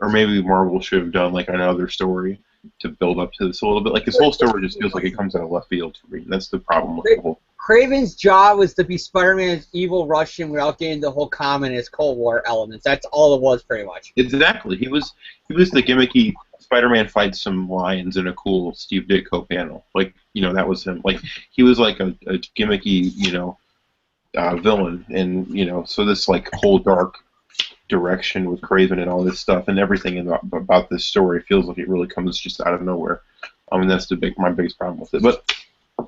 or maybe Marvel should have done, like, another story to build up to this a little bit. Like, this whole story just feels like it comes out of left field for me. That's the problem with the whole. Kraven's job was to be Spider-Man's evil Russian without getting the whole communist Cold War elements. That's all it was, pretty much. Exactly. He was the gimmicky Spider-Man fights some lions in a cool Steve Ditko panel. Like, you know, that was him. Like, he was like a gimmicky, you know, villain. And, you know, so this, like, whole dark direction with Kraven and all this stuff and everything about this story feels like it really comes just out of nowhere. And that's my biggest problem with it. But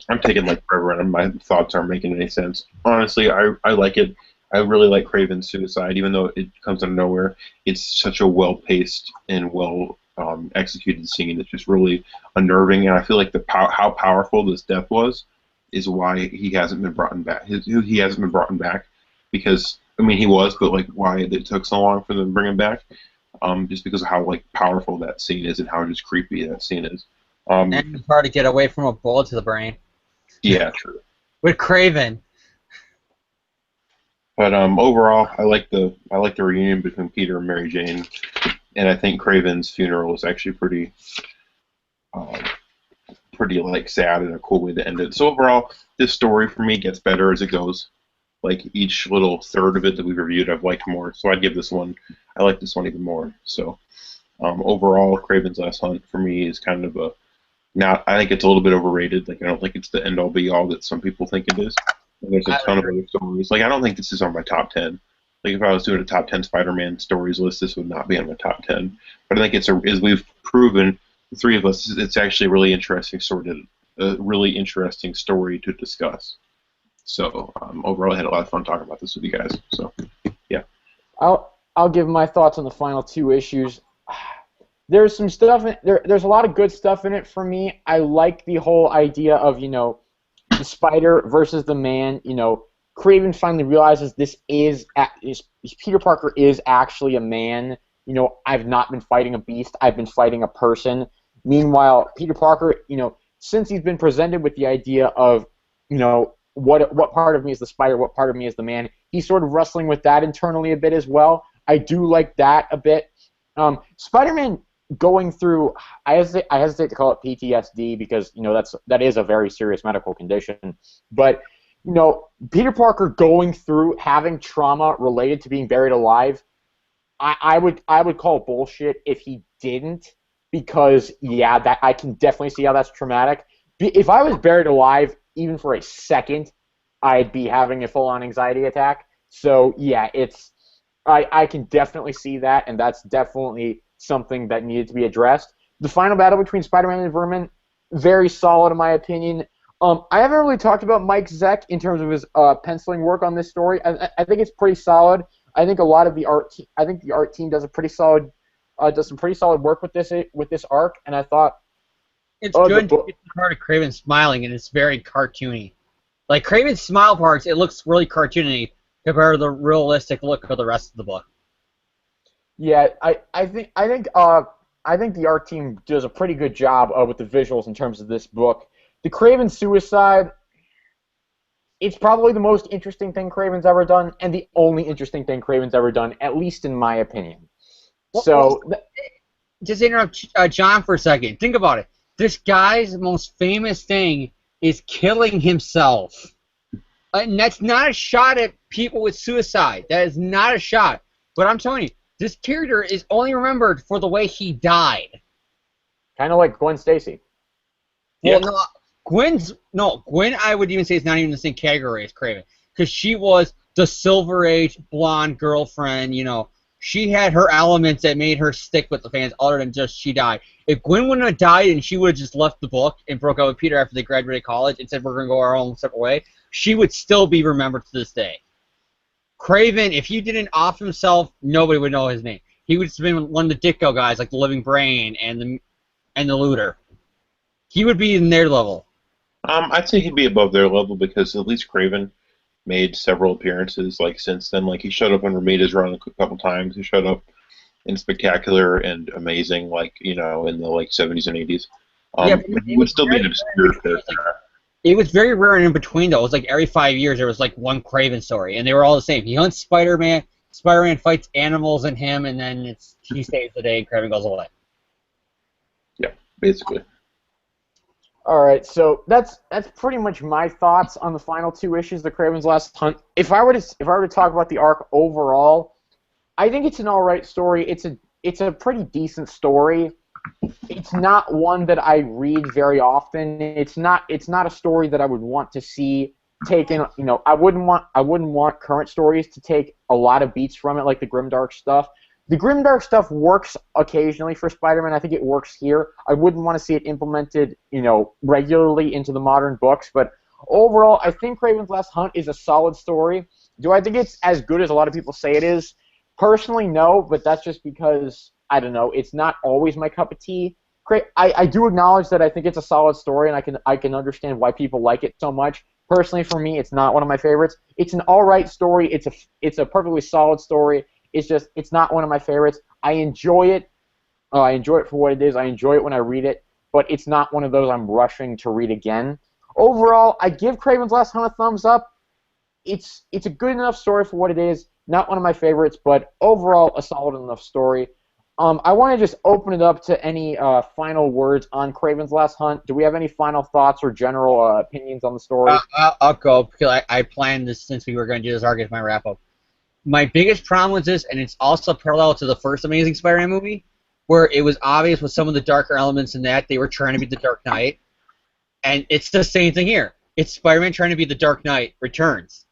I'm taking like forever, and my thoughts aren't making any sense. Honestly, I like it. I really like Kraven's suicide, even though it comes out of nowhere. It's such a well-paced and well-executed scene. It's just really unnerving, and I feel like how powerful this death was is why he hasn't been brought back. He hasn't been brought back because, I mean, he was, but like why it took so long for them to bring him back. just because of how like powerful that scene is and how just creepy that scene is. And it's hard to get away from a bullet to the brain. Yeah, true. With Craven. But overall, I like the reunion between Peter and Mary Jane, and I think Craven's funeral is actually pretty like sad and a cool way to end it. So overall, this story for me gets better as it goes. Like each little third of it that we've reviewed, I've liked more. So I'd give this one, I like this one even more. So overall, Craven's Last Hunt for me is kind of I think it's a little bit overrated. Like I don't think it's the end all be all that some people think it is. And there's a ton of other stories. Like I don't think this is on my top 10. Like if I was doing a top 10 Spider-Man stories list, this would not be on my top 10. But I think as we've proven, the three of us, it's actually a really interesting story to discuss. So overall, I had a lot of fun talking about this with you guys. So yeah. I'll give my thoughts on the final two issues. There's some stuff there's a lot of good stuff in it for me. I like the whole idea of, the spider versus the man. Craven finally realizes Peter Parker is actually a man. I've not been fighting a beast. I've been fighting a person. Meanwhile, Peter Parker, since he's been presented with the idea of, what part of me is the spider, what part of me is the man, he's sort of wrestling with that internally a bit as well. I do like that a bit. Spider-Man going through, I hesitate to call it PTSD because that is a very serious medical condition, but Peter Parker going through having trauma related to being buried alive, I would call bullshit if he didn't, because that I can definitely see how that's traumatic. If I was buried alive even for a second, I'd be having a full-on anxiety attack. So yeah, I can definitely see that, and that's definitely something that needed to be addressed. The final battle between Spider-Man and Vermin, very solid in my opinion. I haven't really talked about Mike Zeck in terms of his penciling work on this story. I think it's pretty solid. I think a lot of the art team does some pretty solid work with this arc, and I thought it's good to get the part of Craven smiling, and it's very cartoony. Like Craven's smile parts, it looks really cartoony compared to the realistic look of the rest of the book. Yeah, I think the art team does a pretty good job with the visuals in terms of this book. The Craven suicide, it's probably the most interesting thing Craven's ever done, and the only interesting thing Craven's ever done, at least in my opinion. Just interrupt John for a second. Think about it. This guy's most famous thing is killing himself. And that's not a shot at people with suicide. That is not a shot. But I'm telling you, this character is only remembered for the way he died. Kind of like Gwen Stacy. Well, no, Gwen I would even say is not even in the same category as Craven. Because she was the Silver Age blonde girlfriend, She had her elements that made her stick with the fans other than just she died. If Gwen wouldn't have died and she would have just left the book and broke up with Peter after they graduated college and said we're going to go our own separate way, she would still be remembered to this day. Craven, if he didn't off himself, nobody would know his name. He would have been one of the Ditko guys like the Living Brain and the Looter. He would be in their level. I'd say he'd be above their level because at least Craven made several appearances since then. Like he showed up in Romita's run a couple times. He showed up in Spectacular and Amazing, in the 70s and 80s. He would still be an obscure character. It was very rare and in between though. It was like every 5 years there was one Craven story, and they were all the same. He hunts Spider-Man. Spider-Man fights animals and him, and then he saves the day, and Craven goes away. Yeah, basically. All right, so that's pretty much my thoughts on the final two issues, the Craven's Last Hunt. If I were to talk about the arc overall, I think it's an all right story. It's a pretty decent story. It's not one that I read very often. It's not a story that I would want to see taken. I wouldn't want current stories to take a lot of beats from it, like the Grimdark stuff. The Grimdark stuff works occasionally for Spider-Man. I think it works here. I wouldn't want to see it implemented, regularly into the modern books. But overall, I think Craven's Last Hunt is a solid story. Do I think it's as good as a lot of people say it is? Personally, no, but that's just because, I don't know, it's not always my cup of tea. I do acknowledge that I think it's a solid story, and I can understand why people like it so much. Personally, for me, it's not one of my favorites. It's an all right story. It's a perfectly solid story. It's not one of my favorites. I enjoy it. I enjoy it for what it is. I enjoy it when I read it, but it's not one of those I'm rushing to read again. Overall, I give Kraven's Last Hunt a thumbs up. It's a good enough story for what it is. Not one of my favorites, but overall a solid enough story. I want to just open it up to any final words on Kraven's Last Hunt. Do we have any final thoughts or general opinions on the story? I'll go because I planned this since we were going to do this arc as my wrap up. My biggest problem with this, and it's also parallel to the first Amazing Spider-Man movie, where it was obvious with some of the darker elements in that they were trying to be the Dark Knight, and it's the same thing here. It's Spider-Man trying to be the Dark Knight Returns.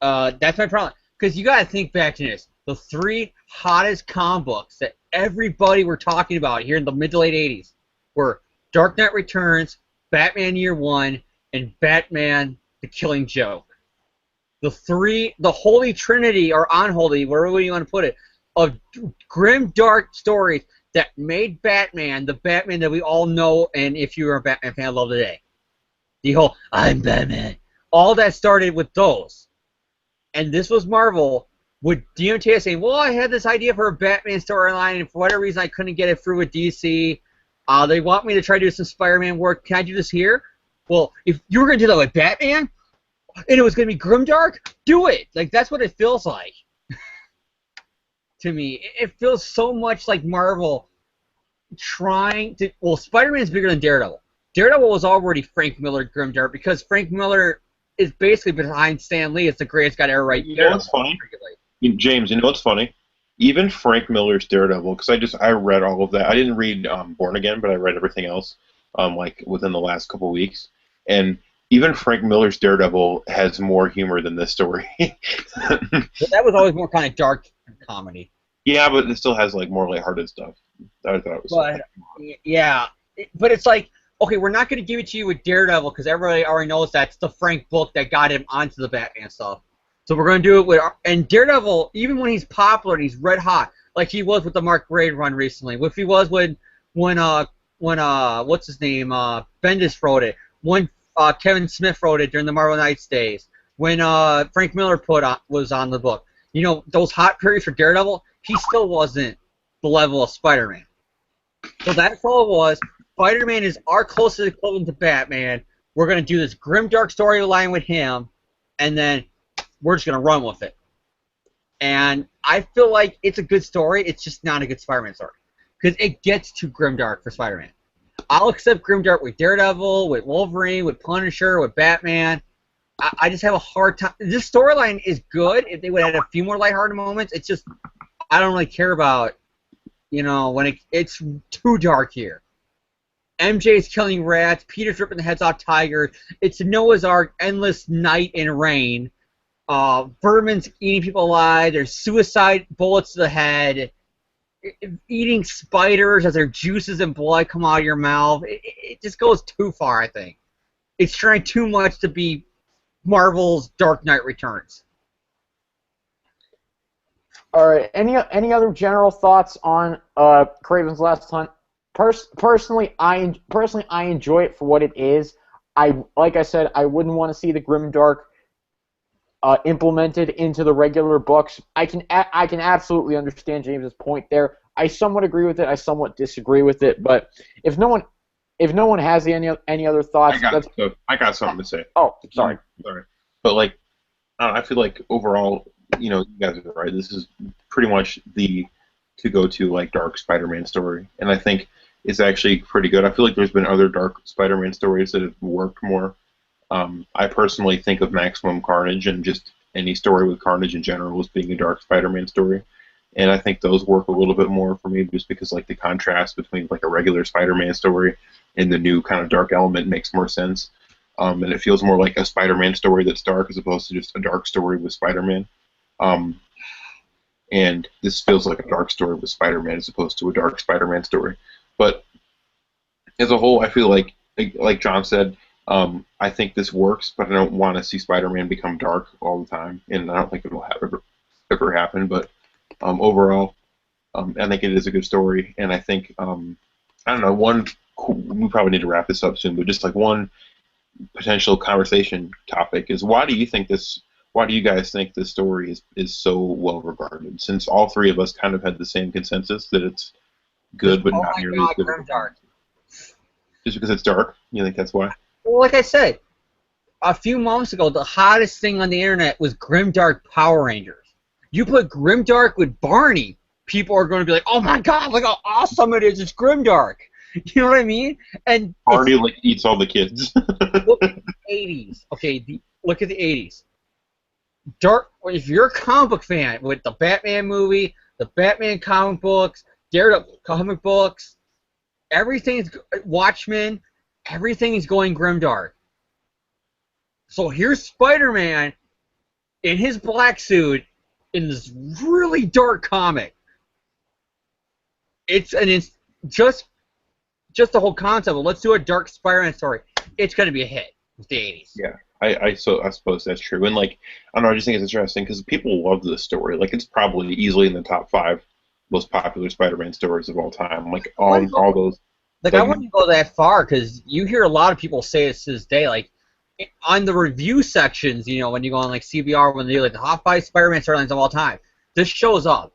That's my problem. Because you got to think back to this. The three hottest comic books that everybody were talking about here in the mid to late 80s were Dark Knight Returns, Batman Year One, and Batman The Killing Joke. The holy trinity, or unholy, wherever you want to put it, of grim, dark stories that made Batman the Batman that we all know, and if you're a Batman fan, love today. The whole, I'm Batman. All that started with those. And this was Marvel with DMT saying, well, I had this idea for a Batman storyline, and for whatever reason I couldn't get it through with DC. They want me to try to do some Spider-Man work. Can I do this here? Well, if you were going to do that with Batman, and it was going to be grimdark, do it. Like, that's what it feels like. To me, it feels so much like Marvel trying to... Well, Spider-Man is bigger than Daredevil. Daredevil was already Frank Miller grimdark because Frank Miller is basically behind Stan Lee as the greatest guy to ever write. You know what's funny? James, you know what's funny? Even Frank Miller's Daredevil, because I read all of that. I didn't read Born Again, but I read everything else like within the last couple of weeks. And even Frank Miller's Daredevil has more humor than this story. That was always more kind of dark comedy. Yeah, but it still has like more lighthearted stuff. I thought it was. But, yeah, but it's like, okay, we're not going to give it to you with Daredevil because everybody already knows that's the Frank book that got him onto the Batman stuff. So we're going to do it with... And Daredevil, even when he's popular and he's red hot, like he was with the Mark Waid run recently, if he was when what's his name, Bendis wrote it, when Kevin Smith wrote it during the Marvel Knights days, when Frank Miller was on the book. You know, those hot periods for Daredevil, he still wasn't the level of Spider-Man. So that's all it was. Spider-Man is our closest equivalent to Batman. We're going to do this grimdark storyline with him, and then we're just going to run with it. And I feel like it's a good story. It's just not a good Spider-Man story. Because it gets too grimdark for Spider-Man. I'll accept grimdark with Daredevil, with Wolverine, with Punisher, with Batman. I just have a hard time. This storyline is good if they would add a few more lighthearted moments. It's just, I don't really care about, you know, when it's too dark here. MJ's killing rats, Peter's ripping the heads off tigers, it's Noah's Ark, endless night and rain, vermin's eating people alive, there's suicide bullets to the head, eating spiders as their juices and blood come out of your mouth. It just goes too far, I think. It's trying too much to be Marvel's Dark Knight Returns. All right. Any other general thoughts on Kraven's Last Hunt? Personally, I enjoy it for what it is. Like I said, I wouldn't want to see the grimdark implemented into the regular books. I can absolutely understand James's point there. I somewhat agree with it. I somewhat disagree with it. But if no one has any other thoughts, I got something to say. Oh, sorry. But like, I feel like overall, you know, you guys are right. This is pretty much the to-go-to like dark Spider-Man story, and I think it's actually pretty good. I feel like there's been other dark Spider-Man stories that have worked more. I personally think of Maximum Carnage and just any story with Carnage in general as being a dark Spider-Man story, and I think those work a little bit more for me just because like the contrast between like a regular Spider-Man story and the new kind of dark element makes more sense, and it feels more like a Spider-Man story that's dark as opposed to just a dark story with Spider-Man. And this feels like a dark story with Spider-Man as opposed to a dark Spider-Man story. But as a whole, I feel like John said, I think this works, but I don't want to see Spider-Man become dark all the time, and I don't think it will ever happen. But overall, I think it is a good story, and I think, I don't know, we probably need to wrap this up soon, but just like one potential conversation topic is, why do you think this why do you guys think this story is so well regarded? Since all three of us kind of had the same consensus that it's good, but Oh not my nearly as God, good as Grimdark. just because it's dark. You think that's why? Well, like I said, a few months ago, the hottest thing on the internet was Grimdark Power Rangers. You put Grimdark with Barney, people are going to be like, "Oh my God, look how awesome it is! It's Grimdark." You know what I mean? And Barney like eats all the kids. look at the '80s. Okay, look at the '80s. Dark. If you're a comic book fan with the Batman movie, the Batman comic books, Daredevil comic books, everything's Watchmen, everything is going grimdark. So here's Spider-Man in his black suit in this really dark comic. It's just the whole concept of let's do a dark Spider-Man story. It's going to be a hit with the '80s. Yeah, I suppose that's true. And like, I don't know, I just think it's interesting because people love this story. Like, it's probably easily in the top 5 most popular Spider-Man stories of all time. Like all those. Like, I wouldn't go that far because you hear a lot of people say it to this day. Like, on the review sections, you know, when you go on like CBR, when they do like the top 5 Spider-Man storylines of all time, this shows up.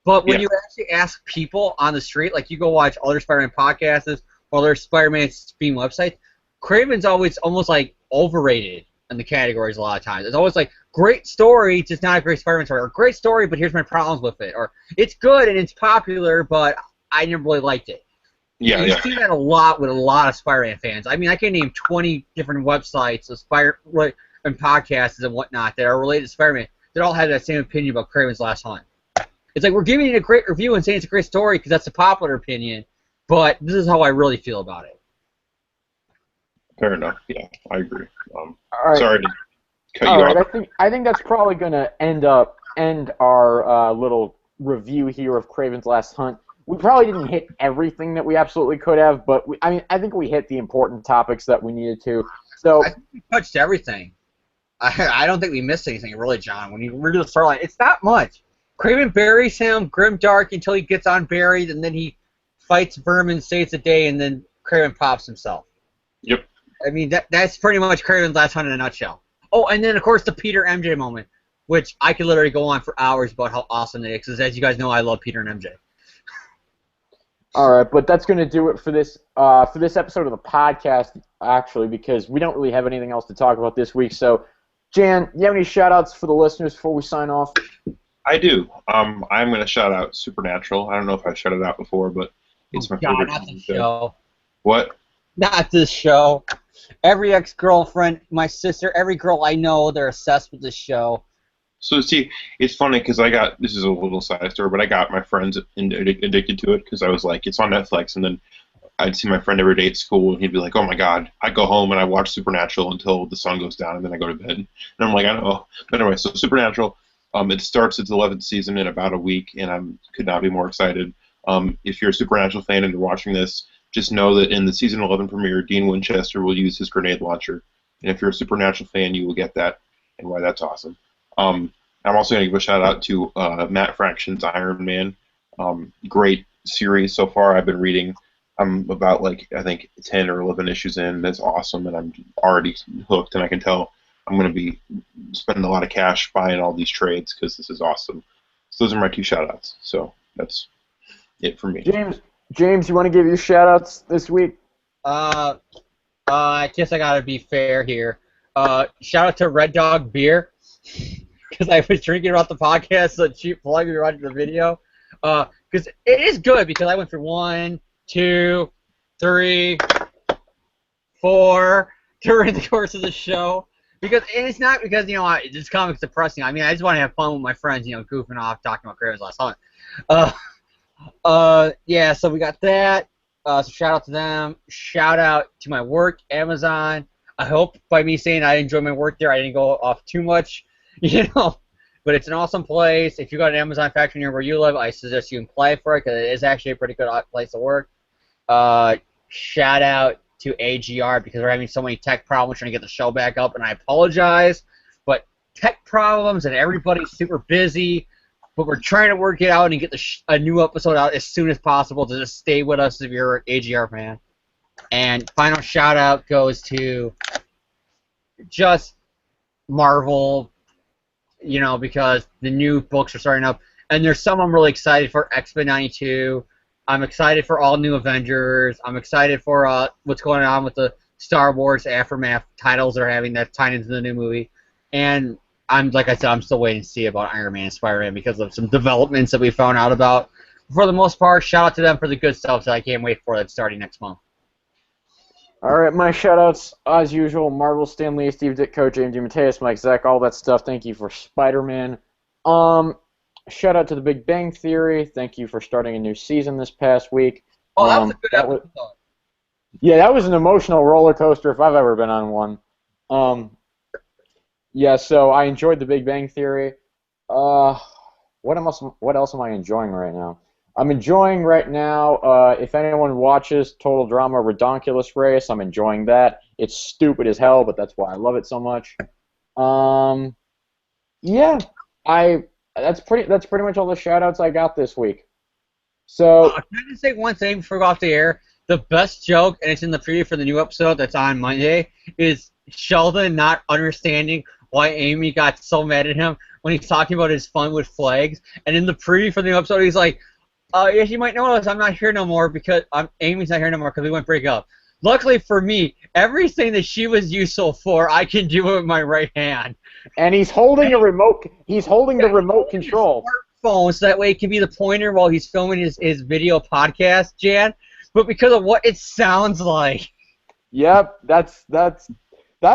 But when you actually ask people on the street, like you go watch other Spider-Man podcasts or other Spider-Man theme websites, Craven's always almost like overrated in the categories a lot of times. It's always like, great story, just not a great Spider-Man story, or great story, but here's my problems with it, or it's good and it's popular, but I never really liked it. Yeah, you see that a lot with a lot of Spider-Man fans. I mean, I can name 20 different websites of and podcasts and whatnot that are related to Spider-Man that all have that same opinion about Craven's Last Hunt. It's like, we're giving it a great review and saying it's a great story because that's the popular opinion, but this is how I really feel about it. Fair enough. Yeah, I agree. right. Sorry to cut you off. I think that's probably going to end our little review here of Craven's Last Hunt. We probably didn't hit everything that we absolutely could have, but I think we hit the important topics that we needed to. So I think we touched everything. I don't think we missed anything, really, John. When you read the storyline, it's not much. Craven buries him, grimdark, until he gets unburied, and then he fights Vermin, saves the day, and then Craven pops himself. Yep. I mean, that's pretty much Craven's Last Hunt in a nutshell. Oh, and then, of course, the Peter MJ moment, which I could literally go on for hours about how awesome it is, because as you guys know, I love Peter and MJ. All right, but that's going to do it for this episode of the podcast, actually, because we don't really have anything else to talk about this week. So, Jan, you have any shout-outs for the listeners before we sign off? I do. I'm going to shout out Supernatural. I don't know if I shouted it out before, but it's my favorite not the show. What? Not this show. Every ex-girlfriend, my sister, every girl I know, they're obsessed with this show. So, see, it's funny because this is a little side story, but I got my friends addicted to it because I was like, it's on Netflix, and then I'd see my friend every day at school, and he'd be like, oh my God, I go home and I watch Supernatural until the sun goes down, and then I go to bed. And I'm like, I know. But anyway, so Supernatural, it starts its 11th season in about a week, and I could not be more excited. If you're a Supernatural fan and you're watching this, just know that in the season 11 premiere, Dean Winchester will use his grenade launcher, and if you're a Supernatural fan, you will get that, and why that's awesome. I'm also going to give a shout out to Matt Fraction's Iron Man. Great series so far. I've been reading. I'm about I think 10 or 11 issues in. That's awesome, and I'm already hooked. And I can tell I'm going to be spending a lot of cash buying all these trades because this is awesome. So those are my 2 shout outs. So that's it for me. James, you want to give your shout outs this week? I guess I gotta be fair here. Shout out to Red Dog Beer. Because I was drinking about the podcast, so cheap plug if you're watching the video. Because it is good, because I went through 1, 2, 3, 4 during the course of the show. And it's not because, this comic's depressing. I mean, I just want to have fun with my friends, goofing off, talking about Craven's Last Hunt. Yeah, so we got that. So shout out to them. Shout out to my work, Amazon. I hope by me saying I enjoy my work there, I didn't go off too much. But it's an awesome place. If you got an Amazon factory near where you live, I suggest you apply for it because it is actually a pretty good place to work. Shout out to AGR because we're having so many tech problems trying to get the show back up, and I apologize. But tech problems and everybody's super busy, but we're trying to work it out and get a new episode out as soon as possible to just stay with us if you're an AGR fan. And final shout out goes to just Marvel, because the new books are starting up, and there's some I'm really excited for. X-Men '92. I'm excited for all new Avengers. I'm excited for what's going on with the Star Wars Aftermath titles they're having that tie into the new movie. And like I said, I'm still waiting to see about Iron Man and Spider-Man because of some developments that we found out about. For the most part, shout out to them for the good stuff that I can't wait for that's starting next month. All right, my shout-outs, as usual, Marvel, Stan Lee, Steve Ditko, James DeMatteis, Mike Zach, all that stuff. Thank you for Spider-Man. Shout out to The Big Bang Theory. Thank you for starting a new season this past week. Oh, that was a good episode. Yeah, that was an emotional roller coaster if I've ever been on one. Yeah, so I enjoyed The Big Bang Theory. What else am I enjoying right now? I'm enjoying right now, if anyone watches Total Drama Redonkulous Race, I'm enjoying that. It's stupid as hell, but that's why I love it so much. Yeah, that's pretty much all the shout-outs I got this week. So can I just say one thing before we go off the air? The best joke, and it's in the preview for the new episode that's on Monday, is Sheldon not understanding why Amy got so mad at him when he's talking about his fun with flags. And in the preview for the new episode, he's like, as you might notice, I'm not here no more because Amy's not here no more because we went break up. Luckily for me, everything that she was useful for, I can do with my right hand. And he's holding a remote. He's holding the remote control. Smartphone, so that way it can be the pointer while he's filming his video podcast, Jan. But because of what it sounds like. Yep, that's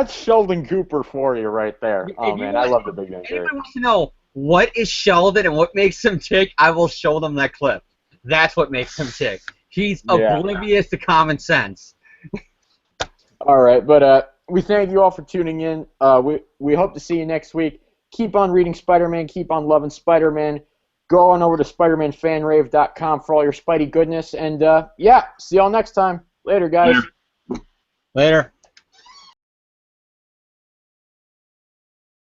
Sheldon Cooper for you right there. Oh man, I love The Big Bang Theory. Anyone wants to know what is Sheldon and what makes him tick, I will show them that clip. That's what makes him tick. He's oblivious to common sense. All right, but we thank you all for tuning in. We hope to see you next week. Keep on reading Spider-Man. Keep on loving Spider-Man. Go on over to SpiderManFanRave.com for all your Spidey goodness. And, yeah, see y'all next time. Later, guys. Later.